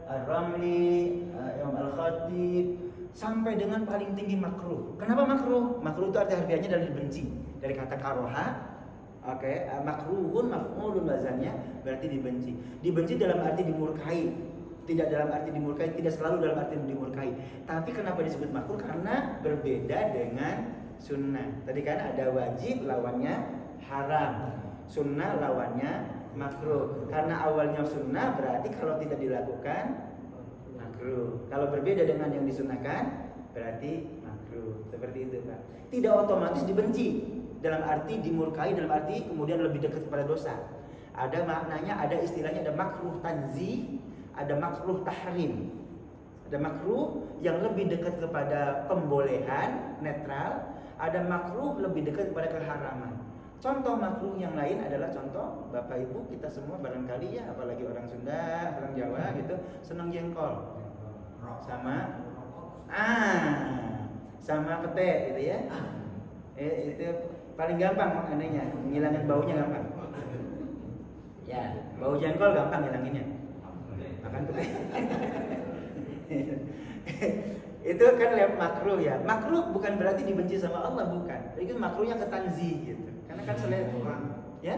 Ar-Ramli, Imam Al-Khatib, sampai dengan paling tinggi makruh. Kenapa makruh? Makruh itu arti harfiahnya dari benci, dari kata karoha. Oke, makruhun maf'ulun wazannya berarti dibenci. Dibenci dalam arti dimurkai. Tidak dalam arti dimurkai, tidak selalu dalam arti dimurkai. Tapi kenapa disebut makruh? Karena berbeda dengan sunnah. Tadi kan ada wajib lawannya haram, sunnah lawannya makruh. Karena awalnya sunnah berarti kalau tidak dilakukan makruh. Kalau berbeda dengan yang disunahkan berarti makruh. Seperti itu Pak. Tidak otomatis dibenci, dalam arti dimurkai, dalam arti kemudian lebih dekat kepada dosa. Ada maknanya, ada istilahnya, ada makruh tanzih, ada makruh tahrim. Ada makruh yang lebih dekat kepada pembolehan, netral. Ada makruh lebih dekat kepada keharaman. Contoh makruh yang lain adalah contoh Bapak Ibu kita semua barangkali ya, apalagi orang Sunda, orang Jawa gitu, senang jengkol sama pete gitu ya. Itu paling gampang anehnya, ngilangin baunya gampang. Ya, bau jengkol gampang ngilanginnya. Makan pete. Itu kan makruh ya. Makruh bukan berarti dibenci sama Allah, bukan. Itu makruhnya ketanzih gitu. Karena kan selera ya.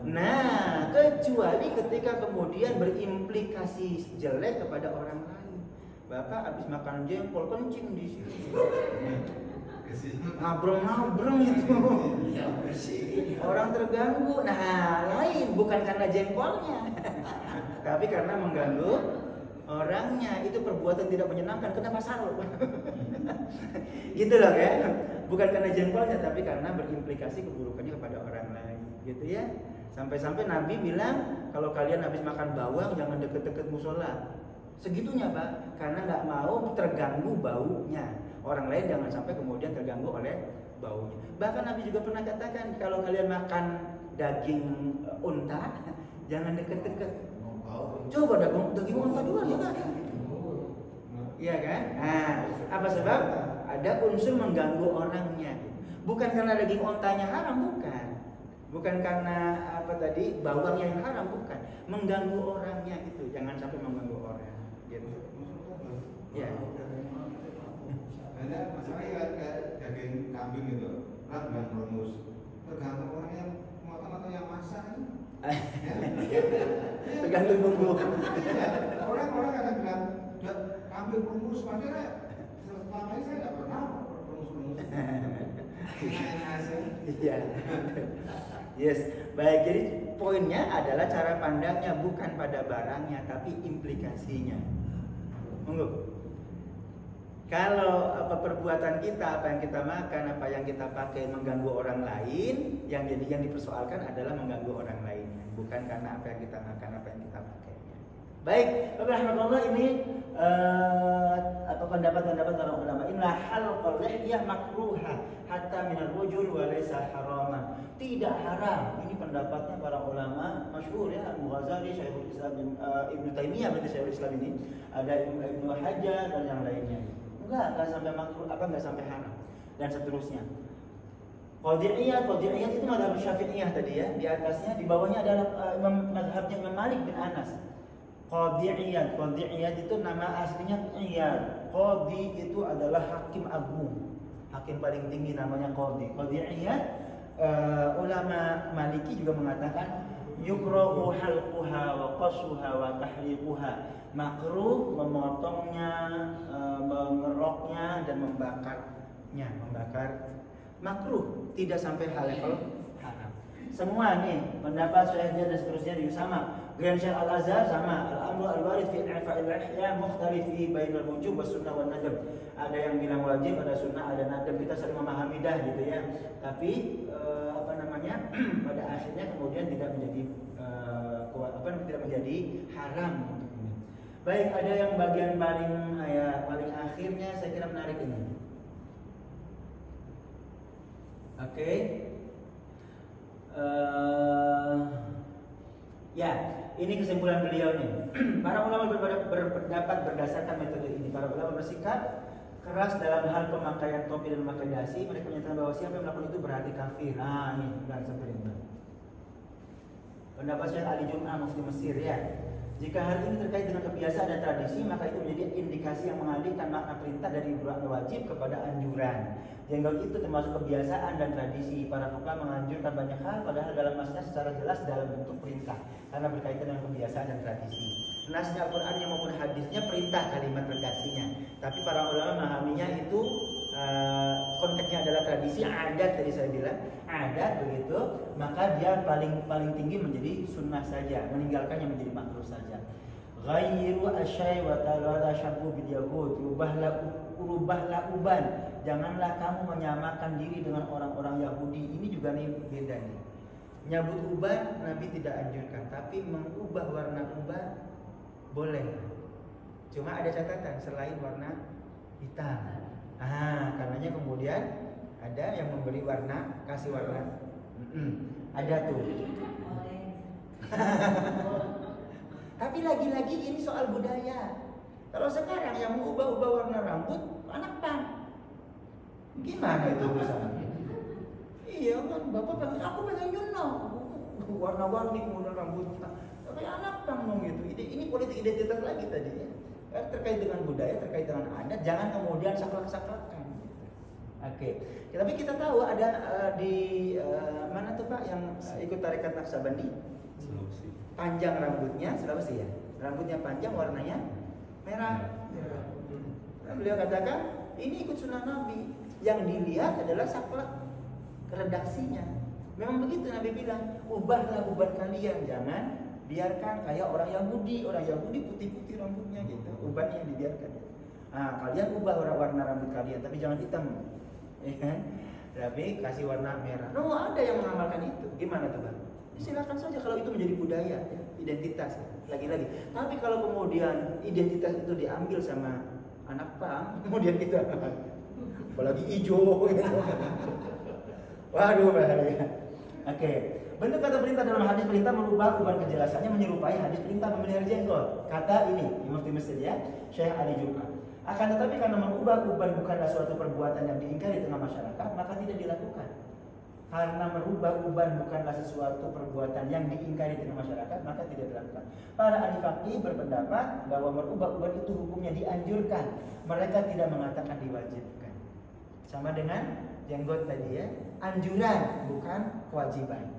Nah, kecuali ketika kemudian berimplikasi jelek kepada orang lain. Bapak habis makan jengkol kencing di sini. Ngabreng-ngabreng itu. Orang terganggu. Nah, lain bukan karena jengkolnya. Tapi karena mengganggu orangnya. Itu perbuatan tidak menyenangkan, kena pasal. Gitu loh kan. Bukan karena jengkolnya, tapi karena berimplikasi keburukannya kepada orang lain. Gitu ya. Sampai-sampai Nabi bilang, kalau kalian habis makan bawang jangan deket-deket musola. Segitunya Pak, karena nggak mau terganggu baunya. Orang lain jangan sampai kemudian terganggu oleh baunya. Bahkan Nabi juga pernah katakan, kalau kalian makan daging unta, jangan deket-deket. Coba daging unta juga juga. Iya kan? Nah, apa sebab? Ada unsur mengganggu orangnya. Bukan karena daging untanya haram, bukan. Bukan karena apa tadi bawangnya yang haram, bukan. Mengganggu orangnya itu, jangan sampai mengganggu orang. Gitu. Ya. Ada masalah kayak daging kambing itu, rat dan meremus. Tergantung orang yang motong atau yang masak. Tergantung bumbu. Orang-orang kadang bilang kambing meremus, padahal selama ini saya nggak pernah meremus. Iya. Yes, baik. Jadi poinnya adalah cara pandangnya bukan pada barangnya, tapi implikasinya. Monggo. Kalau perbuatan kita, apa yang kita makan, apa yang kita pakai mengganggu orang lain, yang dipersoalkan adalah mengganggu orang lain, bukan karena apa yang kita makan, apa yang kita pakai. Baik, rahmatullah, ini pendapat para ulama. Inna halqal lihyah makruha hatta min ar-rujul wa laysa harama. Tidak haram. Ini pendapatnya para ulama masyhur ya, Al-Ghazali, Syekhul Islam, Ibnu Taimiyah, berarti Syekhul Islam ini, ada Ibnu Hajar dan yang lainnya. Enggak sampai makruh, enggak sampai haram dan seterusnya. Qadhi'iyah itu mazhab Syafi'iyah tadi ya. Di atasnya, di bawahnya adalah mazhabnya Imam Malik bin Anas. Qadhi'iyah itu nama aslinya Iyad. Qadhi itu adalah hakim agung, hakim paling tinggi namanya qadhi. Qadhi'iyah, ulama Maliki juga mengatakan yukrahu halquha wa qasuha wa tahriquha. Makruh memotongnya, mengeroknya dan membakarnya, makruh, tidak sampai hal level haram. Semua nih pendapat Syafi'iyah dan seterusnya juga sama. Grand Syekh Al-Azhar sama. Al-amru al-warid fi i'fa'il ihya mukhtalif fi bainal wujub was sunnah wan nadab. Ada yang bilang wajib, ada sunnah, ada nadab. Kita sering memahami dah gitu ya. Tapi pada akhirnya kemudian tidak menjadi tidak menjadi haram untuk ini. Baik, ada yang bagian paling akhirnya saya kira menarik ini. Oke. Ya, ini kesimpulan beliau nih. Para ulama berpendapat berdasarkan metode ini. Para ulama bersikap keras dalam hal pemakaian topi dan memakai dasi. Mereka menyatakan bahwa siapa yang melakukan itu berarti kafir. Nah, ini bukan seperti itu. Pendapat Syekh Ali Jum'ah mufti Mesir ya. Jika hal ini terkait dengan kebiasaan dan tradisi, maka itu menjadi indikasi yang mengalihkan makna perintah dari wajib kepada anjuran. Jenggot itu termasuk kebiasaan dan tradisi. Para fuqaha menganjurkan banyak hal, padahal dalam nasnya secara jelas dalam bentuk perintah, karena berkaitan dengan kebiasaan dan tradisi. Nasnya Al-Qurannya maupun hadisnya perintah kalimat regasinya. Tapi para ulama memahaminya itu konteksnya adalah tradisi adat, tadi saya bilang adat begitu, maka dia paling tinggi menjadi sunnah saja, meninggalkannya menjadi makruh saja. Ghayyiru asyai wa tashabbu bil yahud, ubahlah uban, janganlah kamu menyamakan diri dengan orang-orang Yahudi. Ini juga nih beda nih. Nyabut uban Nabi tidak anjurkan, tapi mengubah warna uban boleh. Cuma ada catatan selain warna hitam. Karenanya kemudian ada yang memberi warna, kasih warna. Ada tuh. Tapi lagi-lagi ini soal budaya. Kalau sekarang yang mengubah-ubah warna rambut anak pang, gimana itu urusannya? Iya kan, bapak aku pengen nyuno warna-warni kemudian rambutnya, tapi anak pang dong gitu. Ini politik identitas lagi tadi ya. Terkait dengan budaya, terkait dengan adat, jangan kemudian saklak-saklakan. Oke. Tapi kita tahu ada di mana tuh Pak yang ikut tarekat Naqsabandi? Panjang rambutnya, Sulawesi ya. Rambutnya panjang, warnanya merah. Nah, beliau katakan ini ikut sunnah Nabi. Yang dilihat adalah saklak redaksinya. Memang begitu Nabi bilang, ubahlah uban kalian, jangan biarkan kayak orang Yahudi. Orang Yahudi putih-putih rambutnya gitu, ubannya dibiarkan. Kalian ubah warna rambut kalian, tapi jangan hitam, ya kan? Tapi kasih warna merah. Ada yang mengamalkan itu. Gimana tuh Bang? Silakan saja kalau itu menjadi budaya, ya, identitas. Lagi-lagi. Tapi kalau kemudian identitas itu diambil sama anak pang, kemudian kita apalagi hijau, gitu. Waduh bahaya. Oke. Bentuk kata perintah dalam hadis perintah merubah uban kejelasannya menyerupai hadis perintah memelihara jenggot. Kata ini di Mufti Mesir ya, Syekh Ali Jum'ah. Akan tetapi karena merubah uban bukanlah suatu perbuatan yang diingkari di tengah masyarakat, maka tidak dilakukan. Karena merubah uban bukanlah sesuatu perbuatan yang diingkari di tengah masyarakat, maka tidak dilakukan. Para ahli fikih berpendapat bahwa merubah uban itu hukumnya dianjurkan. Mereka tidak mengatakan diwajibkan. Sama dengan jenggot tadi ya, anjuran bukan kewajiban.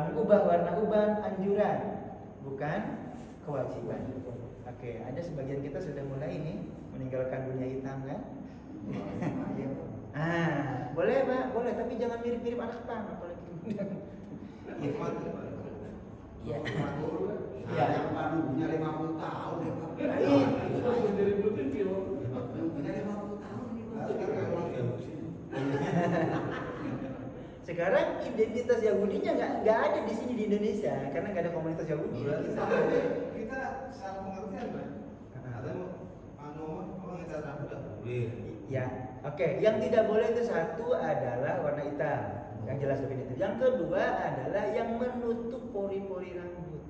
Mengubah warna uban anjuran bukan kewajiban. Oke, ada sebagian kita sudah mulai ini meninggalkan dunia hitam kan? Boleh Pak, boleh, tapi jangan mirip-mirip anak pang apalagi kemudian. Iya. Ya, yang punya 50 tahun ya Pak. Dari Blutin kilo. Punya 50 tahun nih Pak. Sekarang identitas Yahudinya nggak ada di sini di Indonesia karena nggak ada komunitas Yahudi. Kita salah pengertian Pak. Ada orang ngecat rambut nggak boleh. Ya, oke. Yang tidak boleh itu satu adalah warna hitam, yang jelas definitif. Yang kedua adalah yang menutup pori-pori rambut.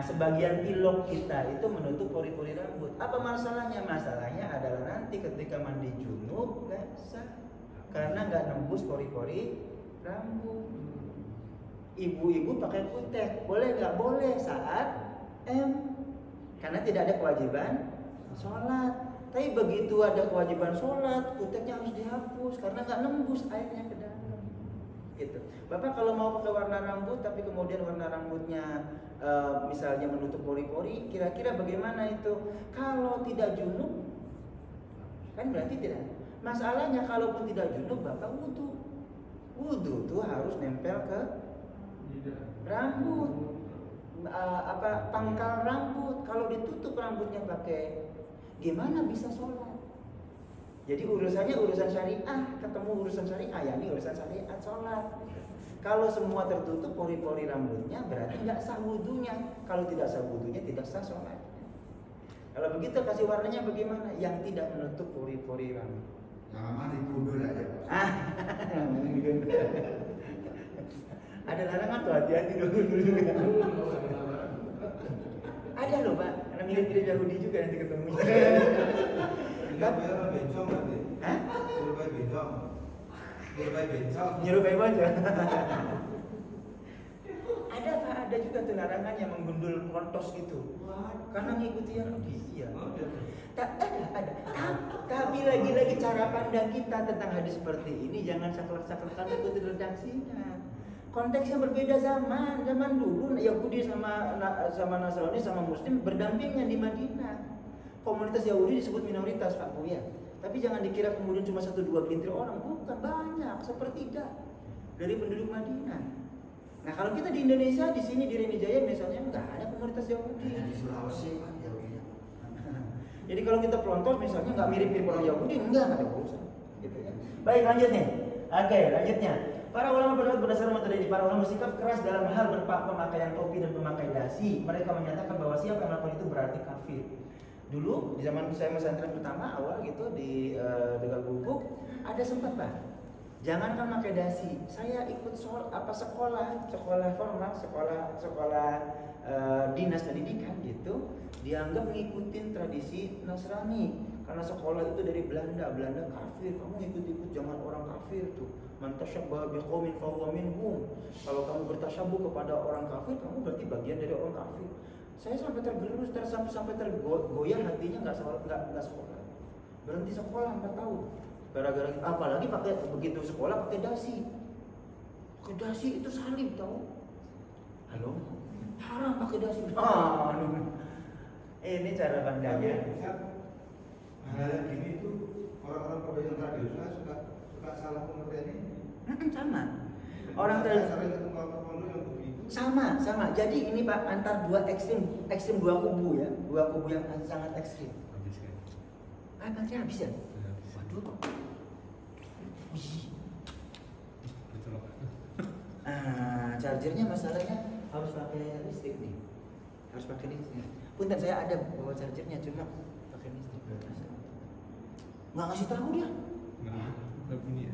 Sebagian pilok kita itu menutup pori-pori rambut. Apa masalahnya? Masalahnya adalah nanti ketika mandi junub nggak sah. Karena nggak nembus pori-pori rambut. Ibu-ibu pakai kutek, boleh nggak? Boleh saat karena tidak ada kewajiban sholat. Tapi begitu ada kewajiban sholat, kuteknya harus dihapus karena nggak nembus airnya ke dalam. Gitu. Bapak kalau mau pakai warna rambut, tapi kemudian warna rambutnya misalnya menutup pori-pori, kira-kira bagaimana itu? Kalau tidak junub, kan berarti tidak. Masalahnya kalaupun tidak junub, Bapak wudhu. Wudhu tuh harus nempel ke rambut, pangkal rambut. Kalau ditutup rambutnya pakai, gimana bisa sholat? Jadi urusannya urusan syariah, ketemu urusan syariah, ya ini urusan syariat sholat. Kalau semua tertutup pori-pori rambutnya, berarti nggak sah wudhunya. Kalau tidak sah wudhunya, tidak sah sholat. Kalau begitu kasih warnanya bagaimana? Yang tidak menutup pori-pori rambut. Jangan digundul aja Pak. Ada larangan tuh, hati-hati dulu. Ada loh Pak, karena mirip-mirip Yahudi juga nanti ketemu. Enggak bayar bencong nanti. Hah? Nyerupai bencong. Nyerupai bencong. Nyerupai aja. Ada Pak, ada juga tuh larangan yang menggundul kontos gitu. Karena ngikuti Yahudi. Iya. Ada. Tapi lagi-lagi cara pandang kita tentang hadis seperti ini jangan saklek-saklekan ikuti redaksinya. Konteksnya berbeda zaman dulu Yahudi sama Nasrani sama Muslim berdampingan di Madinah. Komunitas Yahudi disebut minoritas Pak Buya. Tapi jangan dikira kemudian cuma 1-2 gelintir orang, bukan, banyak, sepertiga dari penduduk Madinah. Nah kalau kita di Indonesia, di sini di Reni Jaya misalnya nggak ada komunitas Yahudi. Di Sulawesi Pak Yahudinya. Jadi kalau kita pelontos misalnya nggak mirip-mirip orang Yahudi, enggak ada urusan. Gitu ya. Baik, lanjut nih. Oke, lanjutnya. Para ulama berpendapat berdasarkan materi ini, para ulama bersikap keras dalam hal pemakaian topi dan memakai dasi. Mereka menyatakan bahwa siapa yang melakukan itu berarti kafir. Dulu di zaman saya pesantren pertama awal gitu di Tegal Bubuk ada sempat Pak. Jangankan pakai dasi, saya ikut sekolah formal, sekolah dinas pendidikan gitu, dianggap mengikuti tradisi Nasrani karena sekolah itu dari Belanda kafir, kamu ikut-ikut jangan orang kafir tuh. Man tasyabbaha biqaumin fahuwa minhum. Kalau kamu bertasyabuh kepada orang kafir, kamu berarti bagian dari orang kafir. Saya sampai tergerus, sampai tergoyah hatinya, nggak sekolah, berhenti sekolah 4 tahun. Gara-gara apalagi pakai begitu sekolah pakai dasi. Pakai dasi itu salib tahu. Halo? Haram pakai dasi. Ini cara pandangnya. Hal gini itu orang-orang kebanyakan tradisional suka salah pengertian ini. Sama. Orang sama. Jadi ini Pak antar dua ekstrim dua kubu ya, dua kubu yang sangat ekstrim. Baterai habis ya? Waduh. Chargernya masalahnya harus pakai listrik nih. Harus pakai listrik. Punten saya ada bawa chargernya cuma pakai listrik. Nggak ngasih tahu dia. Nggak bunyi.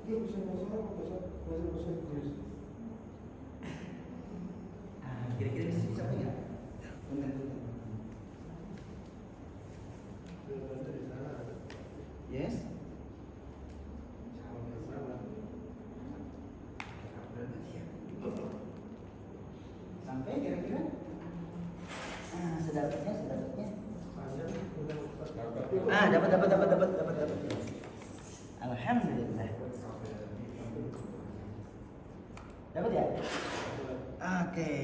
Dia bisa bahasa Inggris. Kira-kira bisa nggak? Yes. Sampai kira-kira? Sedapatnya. Dapat. Alhamdulillah. Dapat ya? Oke,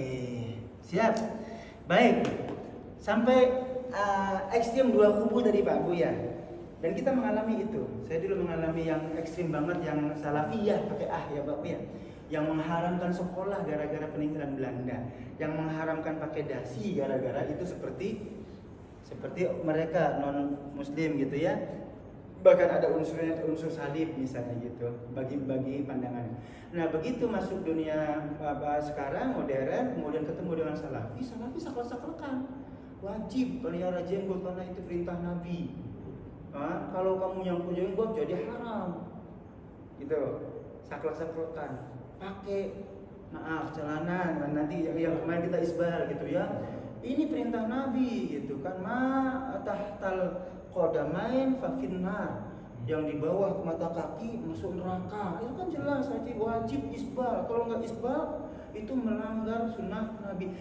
siap. Baik. Sampai ekstrim dua kubu tadi Pak Buya. Dan kita mengalami itu. Saya dulu mengalami yang ekstrim banget, yang salafiyah pakai ya Pak Buya. Yang mengharamkan sekolah gara-gara peninggalan Belanda, yang mengharamkan pakai dasi gara-gara itu seperti mereka non muslim gitu ya. Bahkan ada unsur salib misalnya gitu bagi pandangan. Nah begitu masuk dunia sekarang modern, kemudian ketemu dengan salafi saklek-saklekan wajib pelihara jenggot karena itu perintah Nabi. Kalau kamu yang punya jenggot jadi haram gitu, saklek-saklekan pakai celana nanti yang kemarin kita isbal gitu ya. Ini perintah Nabi gitu kan, tahtal qadamain fa finnar, yang di bawah mata kaki masuk neraka. Itu kan jelas wajib isbal. Kalau nggak isbal itu melanggar sunnah Nabi.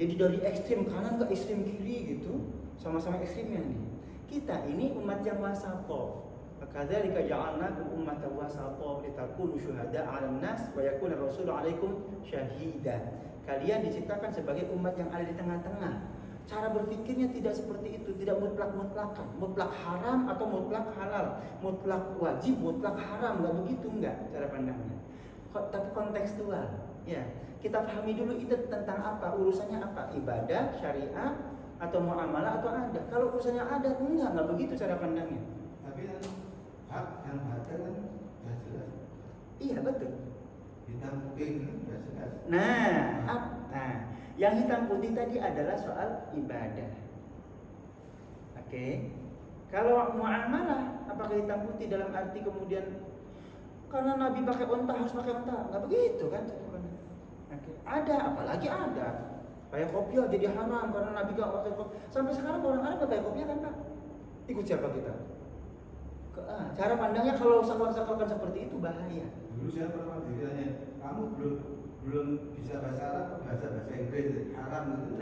Jadi dari ekstrim kanan ke ekstrim kiri gitu, sama-sama ekstrimnya nih. Kita ini umat yang wasato. Kadzalika ja'alnakum ummatan wasata litakunu syuhada'a 'alan nas wa yakuna rasulu 'alaikum syahida. Kalian diciptakan sebagai umat yang ada di tengah-tengah. Cara berpikirnya tidak seperti itu, tidak mutlak-mutlakan, mutlak haram atau mutlak halal, mutlak wajib, mutlak haram, nggak begitu enggak cara pandangnya. Tapi kontekstual, ya. Kita pahami dulu itu tentang apa, urusannya apa, ibadah, syariah, atau muamalah atau ada. Kalau urusannya ada, enggak begitu cara pandangnya. Tapi hak yang ada kan nggak jelas. Iya betul. Hitam putih nggak jelas. Nah, yang hitam putih tadi adalah soal ibadah. Oke. Kalau muamalah, apakah hitam putih dalam arti kemudian karena Nabi pakai unta harus pakai unta? Nggak begitu kan? Oke. Ada, apalagi ada. Kayak kopiah jadi haram karena Nabi nggak pakai kopiah. Sampai sekarang orang Arab nggak pakai kopiah kan Pak? Ikut siapa kita? Cara pandangnya kalau sakal-sakalkan seperti itu bahaya. Dulu saya pernah ditanya, kamu belum belum bisa bahasa Arab, bahasa Inggris haram gitu.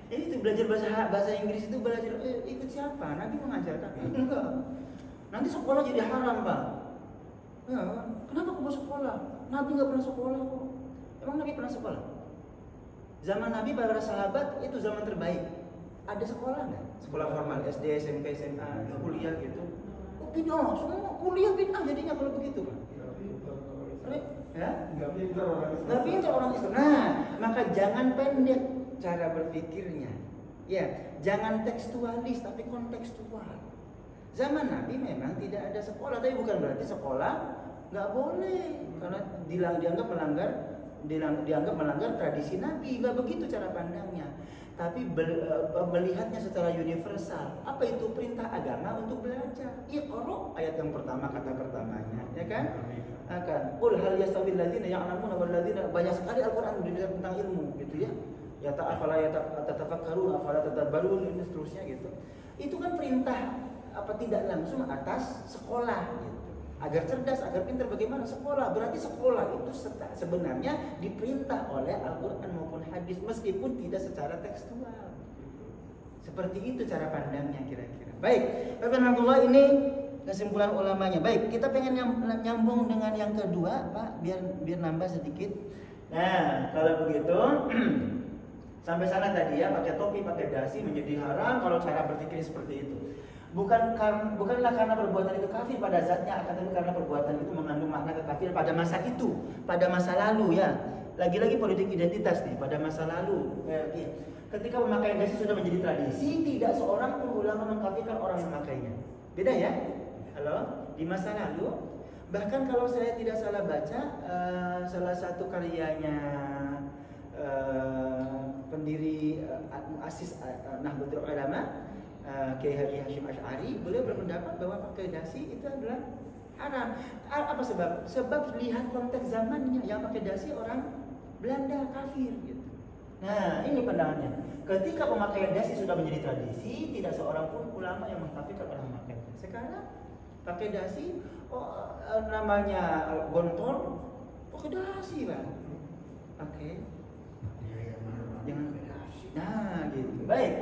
Jadi itu belajar bahasa Inggris itu belajar ikut siapa? Nabi mengajarkan? Enggak. Nanti sekolah jadi haram, Pak. Ya, kenapa kau mau sekolah? Nabi nggak pernah sekolah kok. Emang Nabi pernah sekolah? Zaman Nabi para sahabat itu zaman terbaik. Ada sekolah nggak? Sekolah formal, SD, SMP, SMA, kuliah gitu. Oh, bid'ah, semua kuliah bid'ah jadinya kalau begitu, Pak. Ya? Nggak pintar orang Islam. Nah, maka jangan pendek cara berpikirnya. Ya, jangan tekstualis tapi kontekstual. Zaman Nabi memang tidak ada sekolah, tapi bukan berarti sekolah nggak boleh karena dianggap melanggar tradisi Nabi. Nggak begitu cara pandangnya. Tapi melihatnya secara universal. Apa itu perintah agama untuk belajar? Iqra ayat yang pertama kata pertamanya, ya kan? Akan qul hal yastawil ladzina ya'lamuna wal ladzina, banyak sekali Al-Qur'an berbicara tentang ilmu gitu ya. Ya ta'afala ya tatafakkarun afala tadabbarun dan seterusnya gitu. Itu kan perintah apa tidak langsung atas sekolah gitu. Agar cerdas, agar pintar bagaimana sekolah. Berarti sekolah itu sebenarnya diperintah oleh Al-Quran maupun hadis meskipun tidak secara tekstual. Seperti itu cara pandangnya kira-kira. Baik, Alhamdulillah ini kesimpulan ulamanya. Baik, kita pengen nyambung dengan yang kedua, Pak, biar nambah sedikit. Nah, kalau begitu sampai sana tadi ya, pakai topi, pakai dasi menjadi haram kalau cara berpikir seperti itu. Bukanlah karena perbuatan itu kafir pada zatnya, akan tetapi karena perbuatan itu mengandung makna kekafiran pada masa itu, pada masa lalu ya. Lagi-lagi politik identitas nih, pada masa lalu. Ketika pemakaian dasi sudah menjadi tradisi, tidak seorang pun ulama mengkafirkan orang yang memakainya. Beda ya? Halo? Di masa lalu, bahkan kalau saya tidak salah baca, salah satu karyanya pendiri muassis Nahdlatul Ulama, Kiai Haji Hashim Asy'ari, beliau berpendapat bahwa pakai dasi itu adalah haram. Apa sebab? Sebab lihat konteks zamannya, yang pakai dasi orang Belanda kafir gitu. Nah, ini pandangannya. Ketika pemakaian dasi sudah menjadi tradisi, tidak seorang pun ulama yang mengkafirkan orang memakai. Sekarang pakai dasi, namanya gontor, pakai dasi, Bang. Oke. Jangan pakai dasi. Nah, gitu. Baik.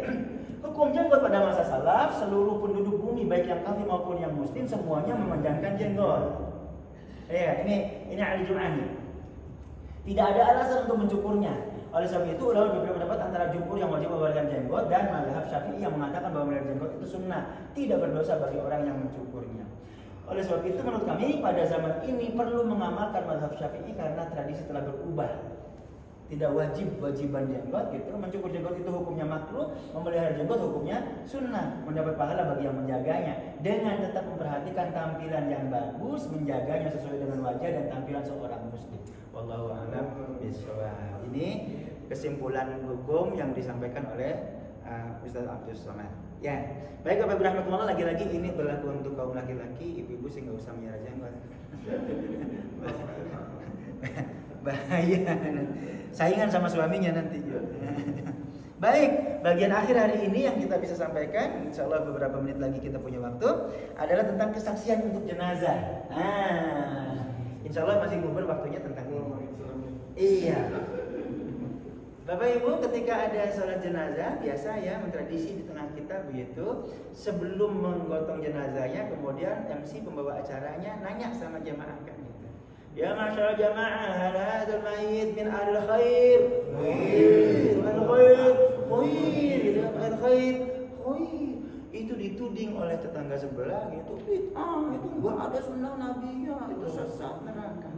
Hukum jenggot pada masa salaf, seluruh penduduk bumi baik yang kafir maupun yang muslim semuanya memanjangkan jenggot. Ya, ini Ali Jum'ani. Tidak ada alasan untuk mencukurnya. Oleh sebab itu ulama berbeda pendapat antara jumhur yang wajib membiarkan jenggot dan mazhab Syafi'i yang mengatakan bahwa membiarkan jenggot itu sunnah, tidak berdosa bagi orang yang mencukurnya. Oleh sebab itu menurut kami pada zaman ini perlu mengamalkan mazhab Syafi'i karena tradisi telah berubah. Tidak wajiban jenggot gitu. Mencukur jenggot itu hukumnya makruh, memelihara jenggot hukumnya sunnah, mendapat pahala bagi yang menjaganya dengan tetap memperhatikan tampilan yang bagus, menjaganya sesuai dengan wajah dan tampilan seorang muslim. Wallahu a'lam bishawab. Ini kesimpulan hukum yang disampaikan oleh Ustaz Abdul Somad. Ya, baik Bapak Ibu rahmatullah, lagi-lagi ini berlaku untuk kaum laki-laki, ibu-ibu sih nggak usah melihara jenggot. Bahaya, saingan sama suaminya nanti. Baik, bagian akhir hari ini yang kita bisa sampaikan, insya Allah beberapa menit lagi kita punya waktu, adalah tentang kesaksian untuk jenazah. Insya Allah masih ngubur waktunya tentang ini. Iya. Bapak Ibu, ketika ada sholat jenazah, biasa ya mentradisi di tengah kita begitu. Sebelum menggotong jenazahnya, kemudian MC pembawa acaranya nanya sama jamaah kan gitu. Ya masyaallah jamaah, hadzal mayit min ahlil khair. Khair, gitu kan khair. Itu dituding oleh tetangga sebelah gitu. Itu enggak ada sunnah nabinya, itu sesat neraka.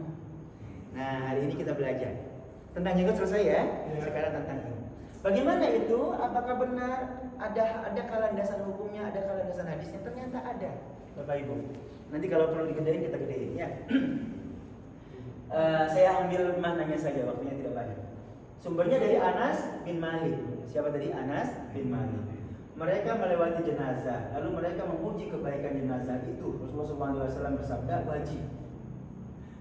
Nah, hari ini kita belajar tentang jenggot selesai ya. Sekarang tentang ini. Bagaimana itu? Apakah benar ada landasan hukumnya, ada landasan hadisnya? Ternyata ada, Bapak Ibu. Nanti kalau perlu digedein kita gedein ya. Saya ambil maknanya saja, waktunya tidak banyak. Sumbernya dari Anas bin Malik. Siapa tadi? Anas bin Malik. Mereka melewati jenazah, lalu mereka memuji kebaikan jenazah itu. Rasulullah SAW bersabda wajib.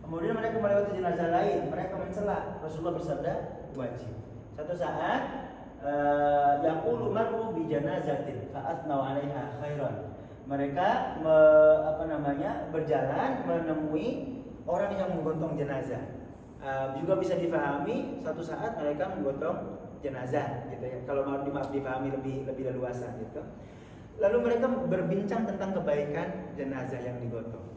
Kemudian mereka melewati jenazah lain, mereka mencela. Rasulullah bersabda wajib. Satu saat yaqulu marru bi janazatin fa athnau 'alaiha khairan. Mereka berjalan menemui orang yang menggotong jenazah. Juga bisa difahami suatu saat mereka menggotong jenazah gitu ya. Kalau mau difahami lebih leluasa gitu. Lalu mereka berbincang tentang kebaikan jenazah yang digotong.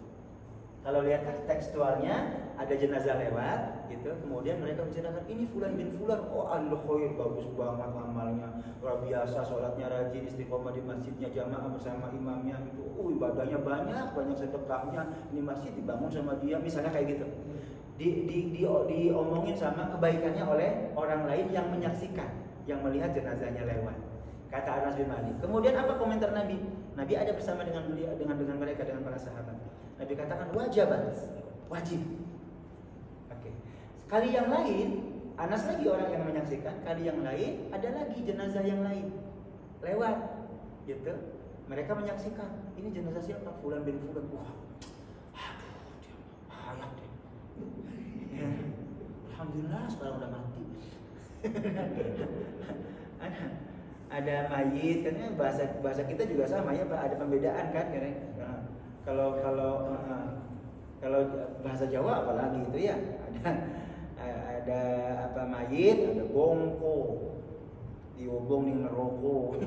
Kalau lihat tekstualnya, ada jenazah lewat gitu, kemudian mereka menceritakan ini fulan bin fulan, oh ahlul khair, bagus banget amalnya, luar biasa, sholatnya rajin, istiqomah di masjidnya, jamaah bersama imamnya gitu, ibadahnya banyak sedekahnya, ini masjid dibangun sama dia, misalnya kayak gitu. Diomongin sama kebaikannya oleh orang lain yang menyaksikan, yang melihat jenazahnya lewat. Kata Anas bin Malik. Kemudian apa komentar Nabi? Nabi ada bersama dengan beliau, dengan mereka, dengan para sahabat. Nabi katakan wajib. Oke. Kali yang lain, Anas lagi orang yang menyaksikan. Kali yang lain ada lagi jenazah yang lain lewat, gitu. Mereka menyaksikan. Ini jenazah siapa? Fulan bin Fulan. Wah, dia ayah deh. Ya. Alhamdulillah sekarang udah mati. Ada mayit, kan bahasa kita juga sama ya, ada pembedaan kan, kalau bahasa Jawa apalagi itu ya, ada apa mayit, ada bongko, diobong nih ngerokok.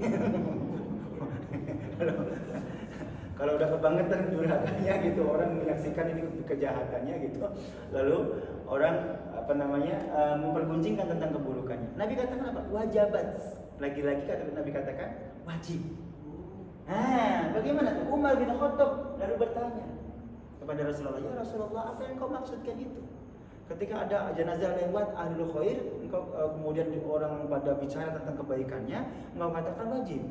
Kalau udah kebangetan durhakanya gitu, orang menyaksikan ini kejahatannya gitu, lalu orang memperguncingkan tentang keburukannya. Nabi katakan apa? Wajabat. Lagi-lagi Nabi katakan wajib. Bagaimana tuh? Umar bin Khattab lalu bertanya kepada Rasulullah, ya Rasulullah, apa yang kau maksudkan itu? Ketika ada jenazah lewat ahlul khair, engkau kemudian orang pada bicara tentang kebaikannya, engkau katakan wajib.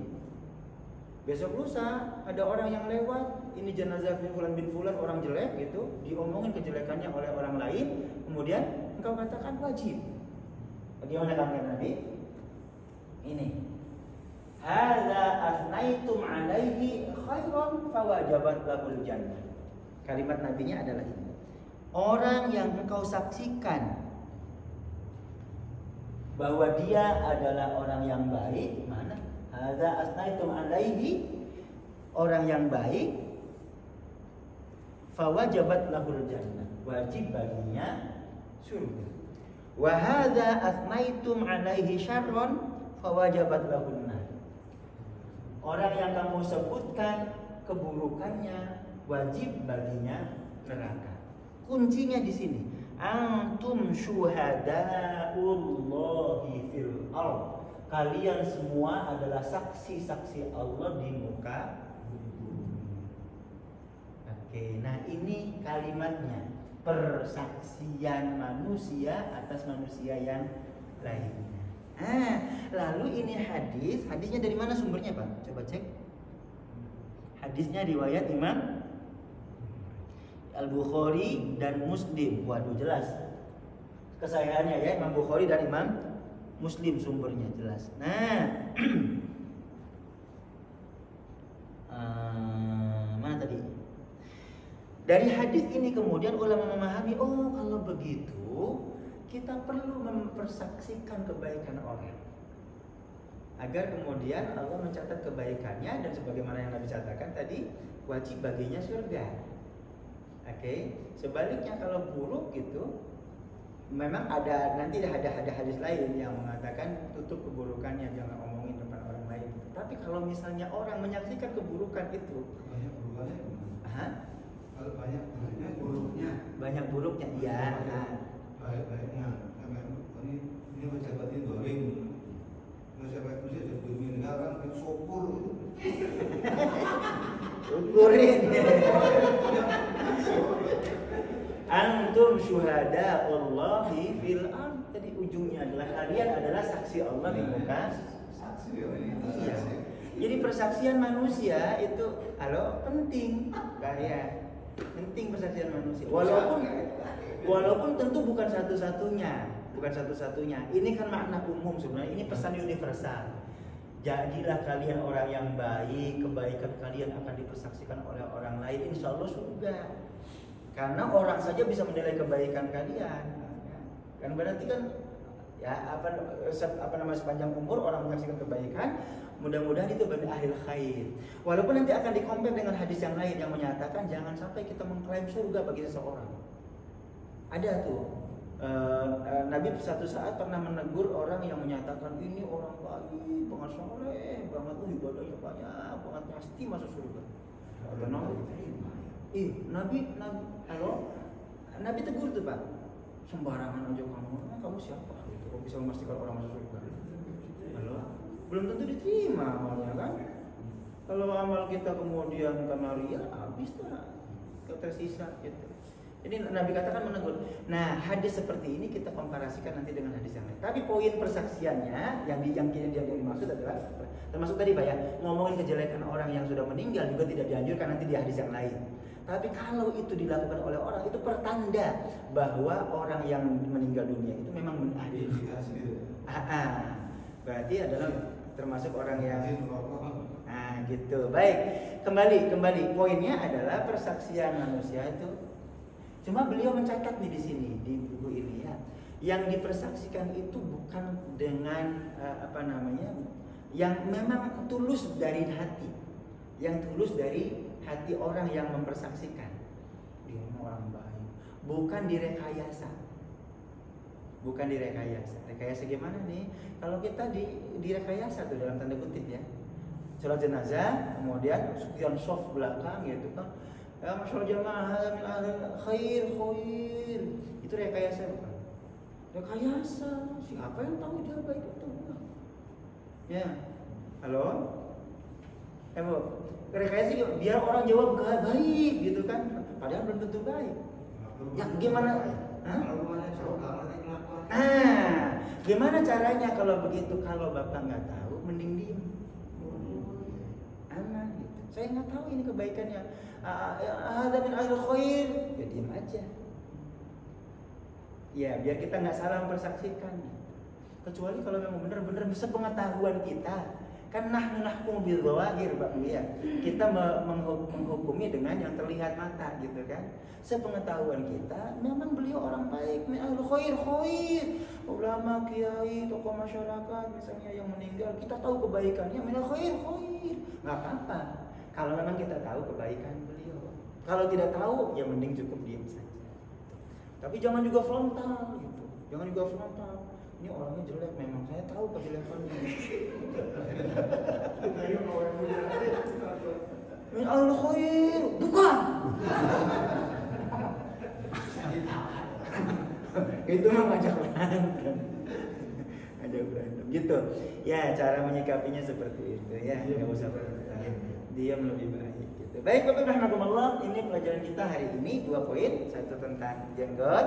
Besok lusa ada orang yang lewat, ini jenazah fulan bin fulan, orang jelek gitu, diomongin kejelekannya oleh orang lain, kemudian engkau katakan wajib. Bagaimana kata Nabi? Ini hadza asnaitum alaihi khairan fawajabat lahul jannah. Kalimat nabinya adalah ini. Orang yang engkau saksikan bahwa dia adalah orang yang baik, mana? Hadza asnaitum alaihi, orang yang baik, fawajabat lahul jannah, wajib baginya surga. Wa hadza asnaitum alaihi syarron fawajabat lahun nar. Orang yang kamu sebutkan keburukannya, wajib baginya neraka. Kuncinya di sini. Antum syuhadaullahi fil ardh. Kalian semua adalah saksi-saksi Allah di muka bumi. Oke, nah ini kalimatnya. Persaksian manusia atas manusia yang lainnya. Lalu ini hadisnya dari mana sumbernya Pak? Coba cek. Hadisnya riwayat Imam Al-Bukhari dan Muslim. Waduh, jelas kesahihannya ya, Imam Bukhari dan Imam Muslim sumbernya jelas. Nah, mana tadi? Dari hadis ini kemudian ulama memahami, oh kalau begitu kita perlu mempersaksikan kebaikan orang agar kemudian Allah mencatat kebaikannya, dan sebagaimana yang Nabi katakan tadi, wajib baginya surga. Oke. Sebaliknya kalau buruk gitu, memang nanti ada hadis lain yang mengatakan tutup keburukannya, jangan omongin depan orang lain. Tapi kalau misalnya orang menyaksikan keburukan itu, banyak burukannya. Kalau banyak buruknya iya. Baik-baiknya, ini pejabat ini dolim, pejabat itu jadi meninggalkan syukur. Syukurin. Antum syuhadaullahi fil ardh. Jadi ujungnya adalah kalian adalah saksi Allah di muka. Iya. Jadi persaksian manusia itu penting. Penting persaksian manusia. Walaupun tentu bukan satu-satunya. Ini kan makna umum sebenarnya. Ini pesan universal. Jadilah kalian orang yang baik, kebaikan kalian akan dipersaksikan oleh orang lain, insya Allah surga. Karena orang saja bisa menilai kebaikan kalian. Kan berarti kan ya sepanjang umur orang menyaksikan kebaikan, mudah-mudahan itu berakhir khair. Walaupun nanti akan dikompar dengan hadis yang lain yang menyatakan jangan sampai kita mengklaim surga bagi seseorang. Ada tuh. Nabi suatu saat pernah menegur orang yang menyatakan ini orang baik, banget soleh, banget ibadahnya banyak, banget pasti masuk surga. Nabi tegur tuh Pak, sembarangan aja kamu siapa? Gitu, kok bisa memastikan orang masuk surga? Halo, belum tentu diterima amalnya kan? Kalau amal kita kemudian karena ria, habis dah, tersisa gitu. Jadi Nabi katakan menegur. Nah, hadis seperti ini kita komparasikan nanti dengan hadis yang lain. Tapi poin persaksiannya yang dimaksud adalah termasuk tadi Pak ya, ngomongin kejelekan orang yang sudah meninggal juga tidak dianjurkan nanti di hadis yang lain. Tapi kalau itu dilakukan oleh orang itu pertanda bahwa orang yang meninggal dunia itu memang identifikasi gitu. Berarti adalah termasuk orang yang gitu. Baik, kembali poinnya adalah persaksian manusia itu. Cuma beliau mencatat nih di sini di buku ini ya, yang dipersaksikan itu bukan dengan yang memang tulus dari hati, yang tulus dari hati orang yang mempersaksikan. Dia orang baik, bukan direkayasa. Rekayasa gimana nih? Kalau kita direkayasa tuh dalam tanda kutip ya, sholat jenazah, kemudian sekian soft belakang gitu kan. Ya masyaallah jamaah min ahli khair. Itu rekayasa bukan? Rekayasa. Siapa yang tahu dia baik atau enggak? Ya. Halo? Bu, rekayasa biar orang jawab baik gitu kan. Padahal belum tentu baik. Ya gimana? Gimana caranya kalau begitu? Kalau Bapak nggak tahu, mending diem. Aman gitu. Saya nggak tahu ini kebaikannya. Ada min ahli khair, ya diam aja. Ya biar kita nggak salah mempersaksikan. Kecuali kalau memang benar-benar bisa pengetahuan kita, kan nahkum bil zawahir Pak ya. Kita menghukumi dengan yang terlihat mata gitu kan. Sepengetahuan kita, memang beliau orang baik, min ahli khair, ulama, kiai, tokoh masyarakat misalnya yang meninggal, kita tahu kebaikannya, min ahli khair, nggak apa-apa. Kalau memang kita tahu kebaikan beliau, kalau tidak tahu ya mending cukup diam saja. Tapi jangan juga frontal gitu, Ini orangnya jelek memang, saya tahu kejelekannya. Min al-khair, bukan. Itu mah ngajak berantem. Gitu. Ya, cara menyikapinya seperti itu ya. Enggak usah diam lebih baik gitu. Baik Bapak rahmatullah, ini pelajaran kita hari ini 2 poin, satu tentang jenggot,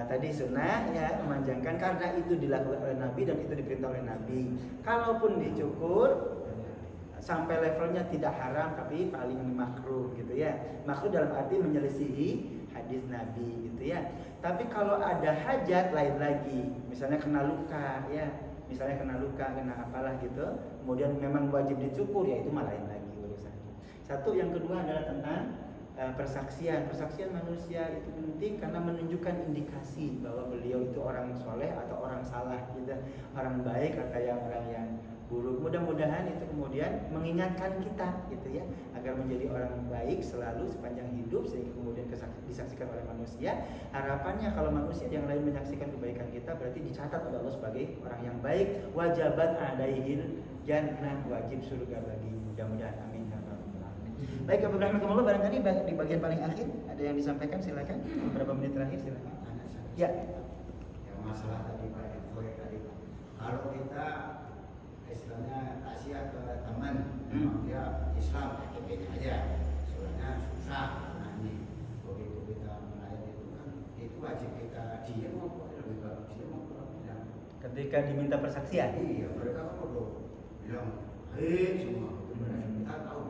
tadi sunnah ya memanjangkan karena itu dilakukan oleh Nabi dan itu diperintah oleh Nabi. Kalaupun dicukur sampai levelnya tidak haram tapi paling makruh gitu ya. Makruh dalam arti menyelisihi hadis Nabi gitu ya. Tapi kalau ada hajat lain lagi, misalnya kena luka ya. Kena apalah gitu, kemudian memang wajib dicukur, ya itu malah lain lagi urusannya. Satu, yang kedua adalah tentang persaksian manusia itu penting karena menunjukkan indikasi bahwa beliau itu orang soleh atau orang salah gitu, orang baik atau orang yang buruk. Mudah-mudahan itu kemudian mengingatkan kita gitu ya, agar menjadi orang baik selalu sepanjang hidup sehingga kemudian disaksikan oleh manusia. Harapannya kalau manusia yang lain menyaksikan kebaikan kita berarti dicatat oleh Allah sebagai orang yang baik. Wajabat alaihil jannah, wajib surga bagi. Mudah-mudahan amin. Baik, Alhamdulillah, barangkali di bagian paling akhir ada yang disampaikan, silakan. Beberapa menit terakhir silakan. Ya. Yang masalah tadi Pak Edward tadi, kalau kita istilahnya kasih ke teman, memang dia Islam, beda aja. Soalnya susah, nah ini begitu kita melayani itu kan, itu wajib kita diam apa lebih bagus diam apa bilang. Ketika diminta persaksian. Iya, mereka kan udah bilang, semua. Kita tahu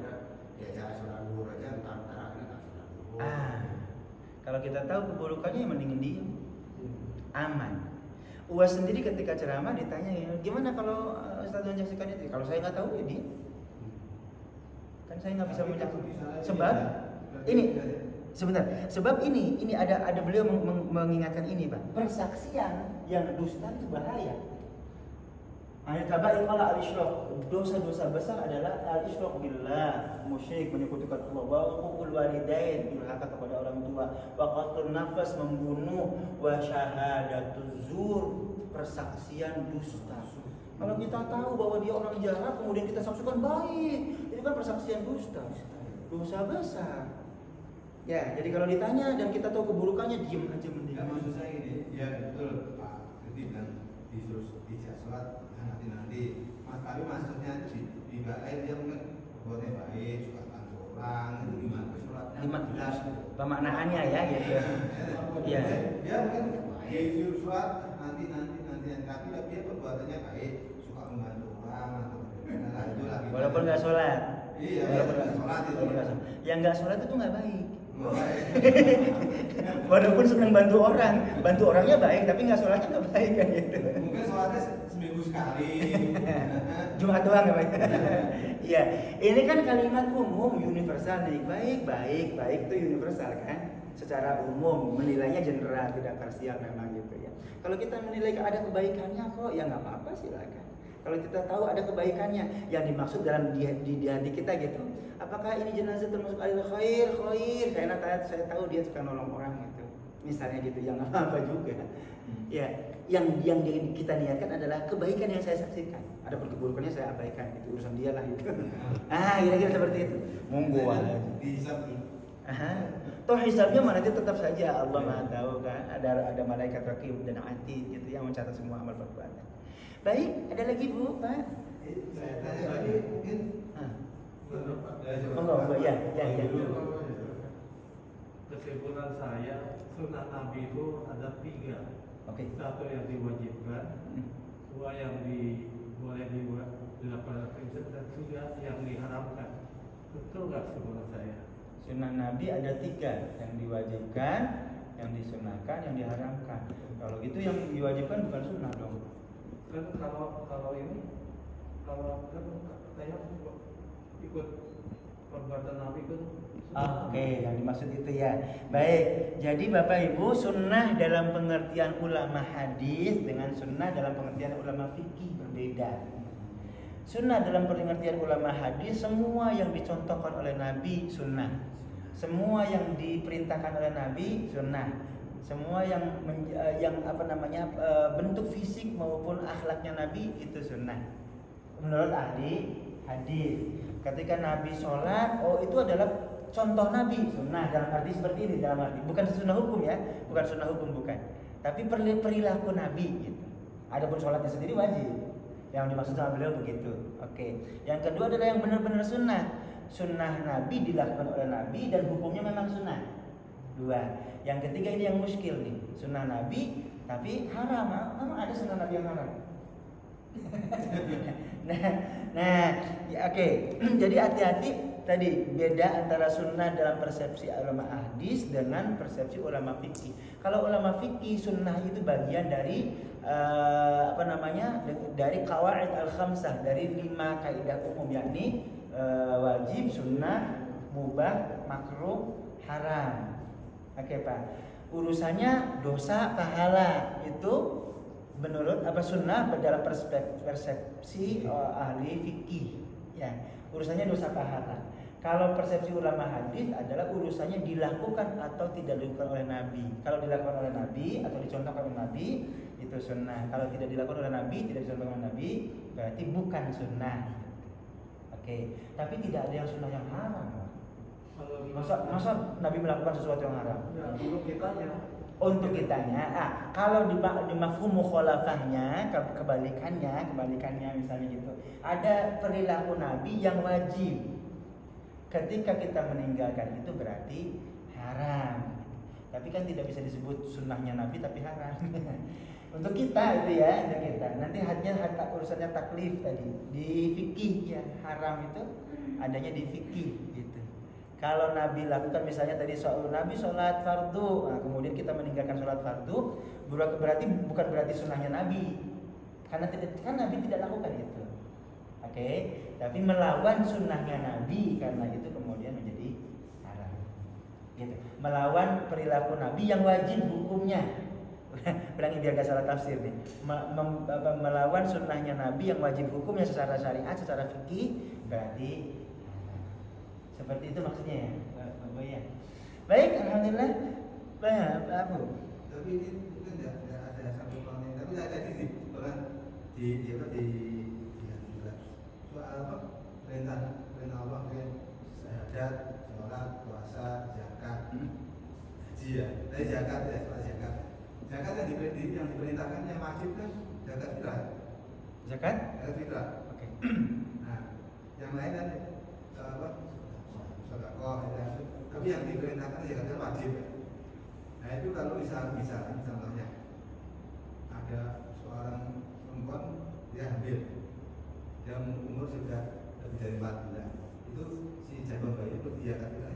dia cara sholat duhur aja, entar akhirnya tak sholat duhur. Kalau kita tahu keburukannya ya mendingin diam, aman. Uas sendiri ketika ceramah ditanya, gimana kalau Ustaz menyaksikan itu? Kalau saya nggak tahu ya dia, kan saya nggak bisa menyaksikan. Sebab ini sebentar, sebab ini ada beliau mengingatkan ini Pak, persaksian yang dusta itu bahaya. Ayat tabail qala al-isyraf, dosa-dosa besar adalah al-isyrak billah, musyrik, menyekutukan Allah, wa uququl walidain, durhaka kepada orang tua, wa qatlun nafas, membunuh, wa syahadatuz zur, persaksian dusta. Kalau kita tahu bahwa dia orang jahat kemudian kita saksikan baik, itu kan persaksian dusta, dosa besar. Ya, jadi kalau ditanya dan kita tahu keburukannya, diam aja mending. Ya, maksud saya gini, ya betul Pak Kiti bilang disuruh dijak sholat nanti. Tapi maksudnya di lain dia mungkin buatnya baik, suka bantu orang, itu gimana sholatnya? Jelas pemaknaannya ya, gitu. Iya. Dia mungkin disuruh sholat nanti, tapi dia perbuatannya baik, suka membantu orang atau itu lagi. Walaupun nggak sholat. Iya, walaupun nggak sholat itu. Yang nggak sholat itu nggak baik. Walaupun senang bantu orangnya baik, tapi nggak sholatnya nggak baik kan gitu. Mungkin sholatnya seminggu sekali. Jumat doang nggak baik. Iya, ini kan kalimat umum universal nih. Baik itu universal kan. Secara umum menilainya general, tidak parsial memang gitu ya. Kalau kita menilai ada kebaikannya kok, ya nggak apa-apa silakan. Kalau kita tahu ada kebaikannya yang dimaksud dalam di hati kita gitu. Apakah ini jenazah termasuk alil khair? Karena saya tahu dia suka nolong orang gitu. Misalnya gitu, yang apa juga. Ya, yang kita niatkan adalah kebaikan yang saya saksikan. Adapun keburukannya saya abaikan, itu urusan dia lah gitu. Kira-kira seperti itu. Monggo aja. Dihisab. Toh hisabnya nanti tetap saja Allah Maha tahu kan. Ada malaikat raqib dan atid gitu yang mencatat semua amal perbuatan. Baik, ada lagi Bu, Pak? Saya tanya lagi mungkin. Monggo, ya. Kesimpulan saya, sunnah Nabi itu ada 3. Oke. Satu yang diwajibkan, 2 yang boleh dilakukan prinsip, dan 3 yang diharamkan. Betul nggak kesimpulan saya? Sunnah Nabi ada 3, yang diwajibkan, yang disunahkan, yang diharamkan. Kalau itu yang diwajibkan bukan sunnah dong. Kan kalau ini kalau kan saya ikut perbuatan Nabi itu. Oke, yang dimaksud itu ya. Baik, jadi Bapak Ibu, sunnah dalam pengertian ulama hadis dengan sunnah dalam pengertian ulama fikih berbeda. Sunnah dalam pengertian ulama hadis, semua yang dicontohkan oleh Nabi sunnah. Semua yang diperintahkan oleh Nabi sunnah. Semua yang bentuk fisik maupun akhlaknya Nabi itu sunnah. Menurut ahli hadis, ketika Nabi sholat, itu adalah contoh Nabi, sunnah dalam arti seperti ini, dalam arti bukan sunnah hukum ya, bukan. Tapi perilaku Nabi gitu. Adapun sholatnya sendiri wajib. Yang dimaksud sama beliau begitu. Oke. Yang kedua adalah yang benar-benar sunnah. Sunnah Nabi dilakukan oleh Nabi dan hukumnya memang sunnah. 2. Yang ketiga ini yang muskil nih. Sunnah Nabi tapi haram. Memang ada sunnah Nabi yang haram. Oke. Jadi hati-hati tadi beda antara sunnah dalam persepsi ulama hadis dengan persepsi ulama fikih. Kalau ulama fikih sunnah itu bagian dari dari qawaid al-khamsah, dari 5 kaidah umum, yakni wajib, sunnah, mubah, makruh, haram. Oke Pak. Urusannya dosa, pahala itu menurut sunnah dalam persepsi ahli fikih. Ya, urusannya dosa, pahala. Kalau persepsi ulama hadis adalah urusannya dilakukan atau tidak dilakukan oleh Nabi. Kalau dilakukan oleh Nabi atau dicontohkan oleh Nabi itu sunnah. Kalau tidak dilakukan oleh Nabi, tidak dicontohkan oleh Nabi, berarti bukan sunnah. Oke. Tapi tidak ada yang sunnah yang haram. Masa Nabi melakukan sesuatu yang haram? Ya, untuk kitanya. Untuk kitanya. Kalau di mafhum mukhalafahnya, kebalikannya misalnya gitu. Ada perilaku Nabi yang wajib. Ketika kita meninggalkan itu berarti haram. Tapi kan tidak bisa disebut sunnahnya Nabi tapi haram. Untuk kita itu ya, untuk kita. Nanti urusannya taklif tadi di fikih ya, haram itu adanya di fikih gitu. Kalau Nabi lakukan misalnya tadi Nabi sholat fardu, kemudian kita meninggalkan sholat fardu, bukan berarti sunnahnya Nabi, karena Nabi tidak lakukan itu. Oke, tapi melawan sunnahnya Nabi karena itu kemudian menjadi haram. Gitu. Melawan perilaku Nabi yang wajib hukumnya. Ulangi biar gak salah tafsir nih. Melawan sunnahnya Nabi yang wajib hukumnya secara syariat, secara fikih, berarti seperti itu maksudnya ya, Pak ya. Baik, alhamdulillah. Baik, Abu. Tapi ini mungkin tidak ada satu konten, tapi ada di orang di soal apa perintah Allah kan syahadat, sholat, puasa, zakat, haji ya. Dari zakat ya, soal zakat. Zakat yang diperintahkan yang wajib kan zakat fitrah. Zakat? Zakat fitrah. Oke. Nah, yang lain kan apa? Sedekah, tapi yang diperintahkan zakatnya wajib. Nah itu kalau misalnya ada seorang perempuan dia hamil, yang umur sudah lebih dari 4 bulan, itu si jagon bayi itu dia kan?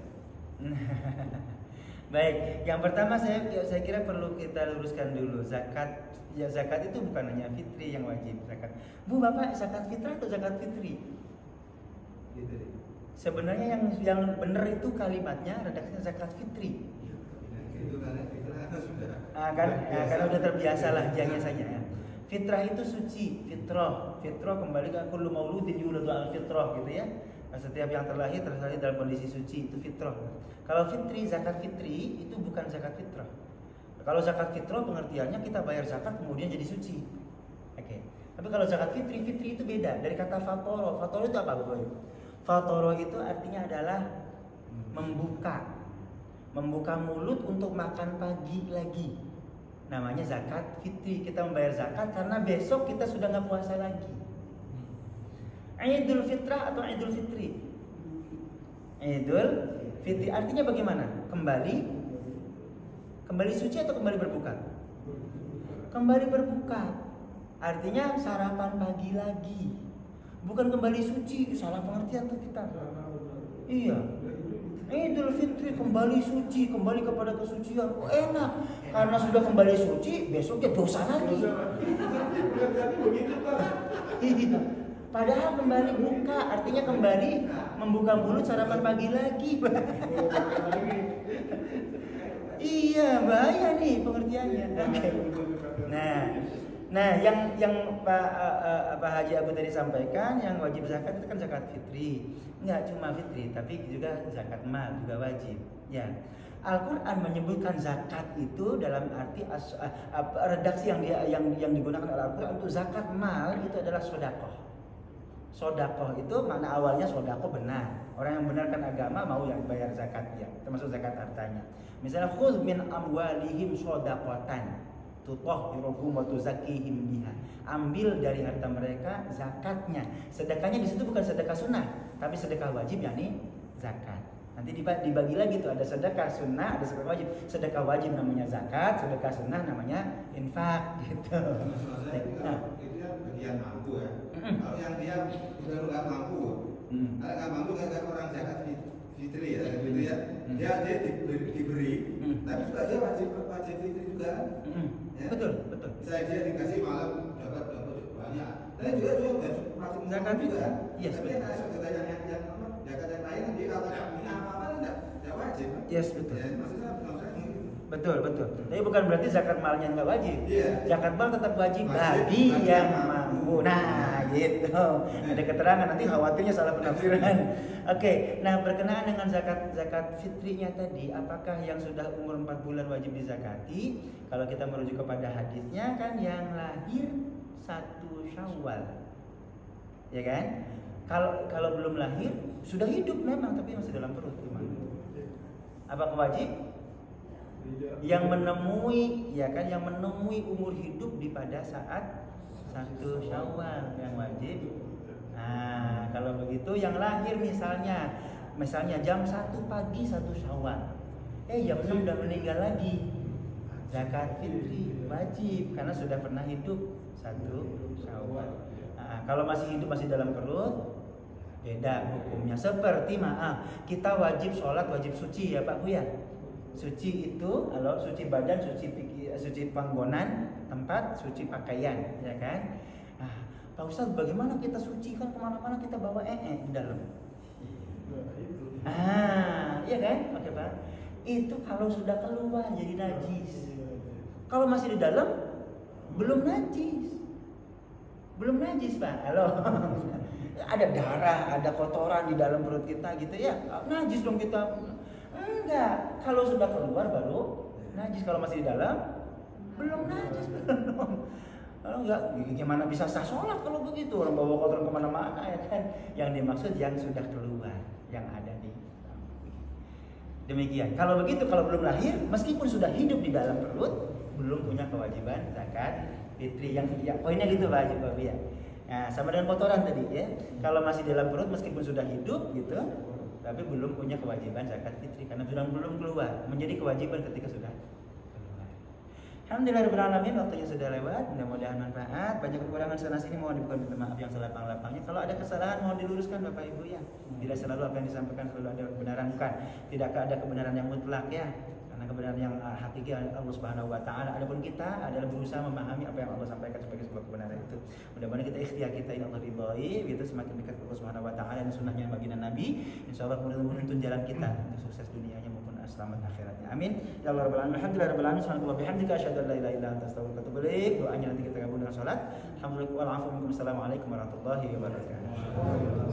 Baik, yang pertama saya kira perlu kita luruskan dulu zakat. Ya zakat itu bukan hanya fitri yang wajib zakat. Bu, Bapak zakat fitrah atau zakat fitri? Gitu deh. Sebenarnya yang benar itu kalimatnya redaksinya zakat fitri. Itu karena sudah. Karena udah terbiasa lah jangnya saja ya. Fitrah itu suci, fitrah kembali ke kullu mauludin yuladu al fitrah gitu ya. Setiap yang terlahir dalam kondisi suci itu fitrah. Kalau fitri, zakat fitri itu bukan zakat fitrah. Kalau zakat fitrah pengertiannya kita bayar zakat kemudian jadi suci. Oke. Tapi kalau zakat fitri itu beda dari kata fatoro. Fatoro itu apa Bapak? Fatoro itu artinya adalah membuka mulut untuk makan pagi lagi. Namanya zakat fitri. Kita membayar zakat karena besok kita sudah nggak puasa lagi. Idul fitrah atau idul fitri? Idul fitri artinya bagaimana? Kembali suci atau kembali berbuka? Kembali berbuka. Artinya sarapan pagi lagi. Bukan kembali suci, salah pengertian tuh kita. Iya. Idul Fitri kembali suci, kembali kepada kesucian. Oh, enak. Karena sudah kembali suci, besoknya dosa lagi. Iya. Padahal kembali buka, artinya kembali membuka mulut sarapan pagi lagi. Iya, bahaya nih pengertiannya. Okay. Nah, yang Pak Haji Abu tadi sampaikan, yang wajib zakat itu kan zakat fitri. Enggak cuma fitri, tapi juga zakat mal juga wajib. Ya. Al-Qur'an menyebutkan zakat itu dalam arti redaksi yang digunakan oleh Al-Qur'an untuk zakat mal itu adalah sedekah. Sedekah itu makna awalnya sedekah benar. Orang yang benarkan agama mau yang bayar zakatnya, termasuk zakat hartanya. Misalnya khudz min amwalihim shadaqatan tutahhiruhum wa tuzakkihim biha. Ambil dari harta mereka zakatnya. Sedekahnya di situ bukan sedekah sunnah, tapi sedekah wajib yakni zakat. Nanti dibagi lagi tuh, ada sedekah sunnah, ada sedekah wajib. Sedekah wajib namanya zakat, sedekah sunnah namanya infak gitu. Nah, itu kan bagian mampu ya. Kalau yang dia udah nggak mampu, kalau nggak mampu kan orang zakat fitri ya, gitu ya. Dia diberi, tapi juga dia wajib fitri juga kan. Ya? Betul. Saya dia dikasih malam dapat banyak. Dan juga wajib zakat juga. Yes, tapi yang zakat yang lain dia kalau nggak punya apa-apa nggak wajib. Yes, betul. Ya, maksudnya Betul. Tapi bukan berarti zakat malnya nggak wajib. Iya. Zakat mal tetap wajib bagi yang mampu. Nah, gitu. Ada keterangan, nanti khawatirnya salah penafsiran. Oke. Nah, berkenaan dengan zakat fitrinya tadi, apakah yang sudah umur 4 bulan wajib dizakati? Kalau kita merujuk kepada hadisnya kan yang lahir 1 Syawal. Ya kan? Kalau belum lahir sudah hidup memang tapi masih dalam perut gimana? Apakah wajib? Yang menemui umur hidup di pada saat 1 Syawal yang wajib. Nah, kalau begitu yang lahir misalnya jam 1 pagi 1 Syawal. Jam 6 udah meninggal lagi. Zakat fitri wajib karena sudah pernah hidup 1 Syawal. Nah, kalau masih hidup masih dalam perut beda hukumnya. Seperti kita wajib sholat, wajib suci ya Pak Bu ya. Suci itu kalau suci badan, suci panggonan, tempat, suci pakaian, ya kan? Nah, Pak Ustadz, bagaimana kita suci kan kemana-mana kita bawa di dalam? Iya kan? Oke Pak. Itu kalau sudah keluar jadi najis. Kalau masih di dalam belum najis. Belum najis, Pak. Halo. Ada darah, ada kotoran di dalam perut kita gitu ya. Najis dong kita. Enggak. Kalau sudah keluar baru najis. Kalau masih di dalam belum najis belum. Kalau enggak, gimana bisa sah sholat kalau begitu? Orang bawa kotoran kemana-mana ya kan? Yang dimaksud yang sudah keluar, yang ada di demikian. Kalau begitu, kalau belum lahir, meskipun sudah hidup di dalam perut, belum punya kewajiban zakat fitri. Yang poinnya gitu Pak Haji ya. Nah, sama dengan kotoran tadi ya. Kalau masih dalam perut meskipun sudah hidup gitu, tapi belum punya kewajiban zakat fitri karena sudah belum keluar. Menjadi kewajiban ketika sudah keluar. Alhamdulillahirobbilalamin, waktunya sudah lewat. Mudah-mudahan manfaat. Banyak kekurangan sana sini, mohon minta maaf yang selapang-lapangnya. Kalau ada kesalahan mohon diluruskan Bapak Ibu ya. Tidak selalu apa yang disampaikan selalu ada kebenaran, bukan. Tidakkah ada kebenaran yang mutlak ya? Karena kebenaran yang hakiki Allah Subhanahu wa taala. Adapun kita adalah berusaha memahami apa yang Allah sampaikan sebagai sebuah kebenaran itu. Mudah-mudahan kita ikhtiar kita ini Allah ridhoi, gitu semakin dekat ke Allah Subhanahu wa taala dan sunnahnya baginda Nabi. Insyaallah menuntun jalan kita untuk sukses dunianya maupun selamat akhiratnya. Amin. Ya Allah rabbal alamin. Alhamdulillahirabbil alamin. Subhanallah bihamdika asyhadu an la ilaha illa anta astaghfiruka wa atubu ilaik. Doanya nanti kita gabung dengan salat. Alhamdulillah wa assalamualaikum warahmatullahi wabarakatuh.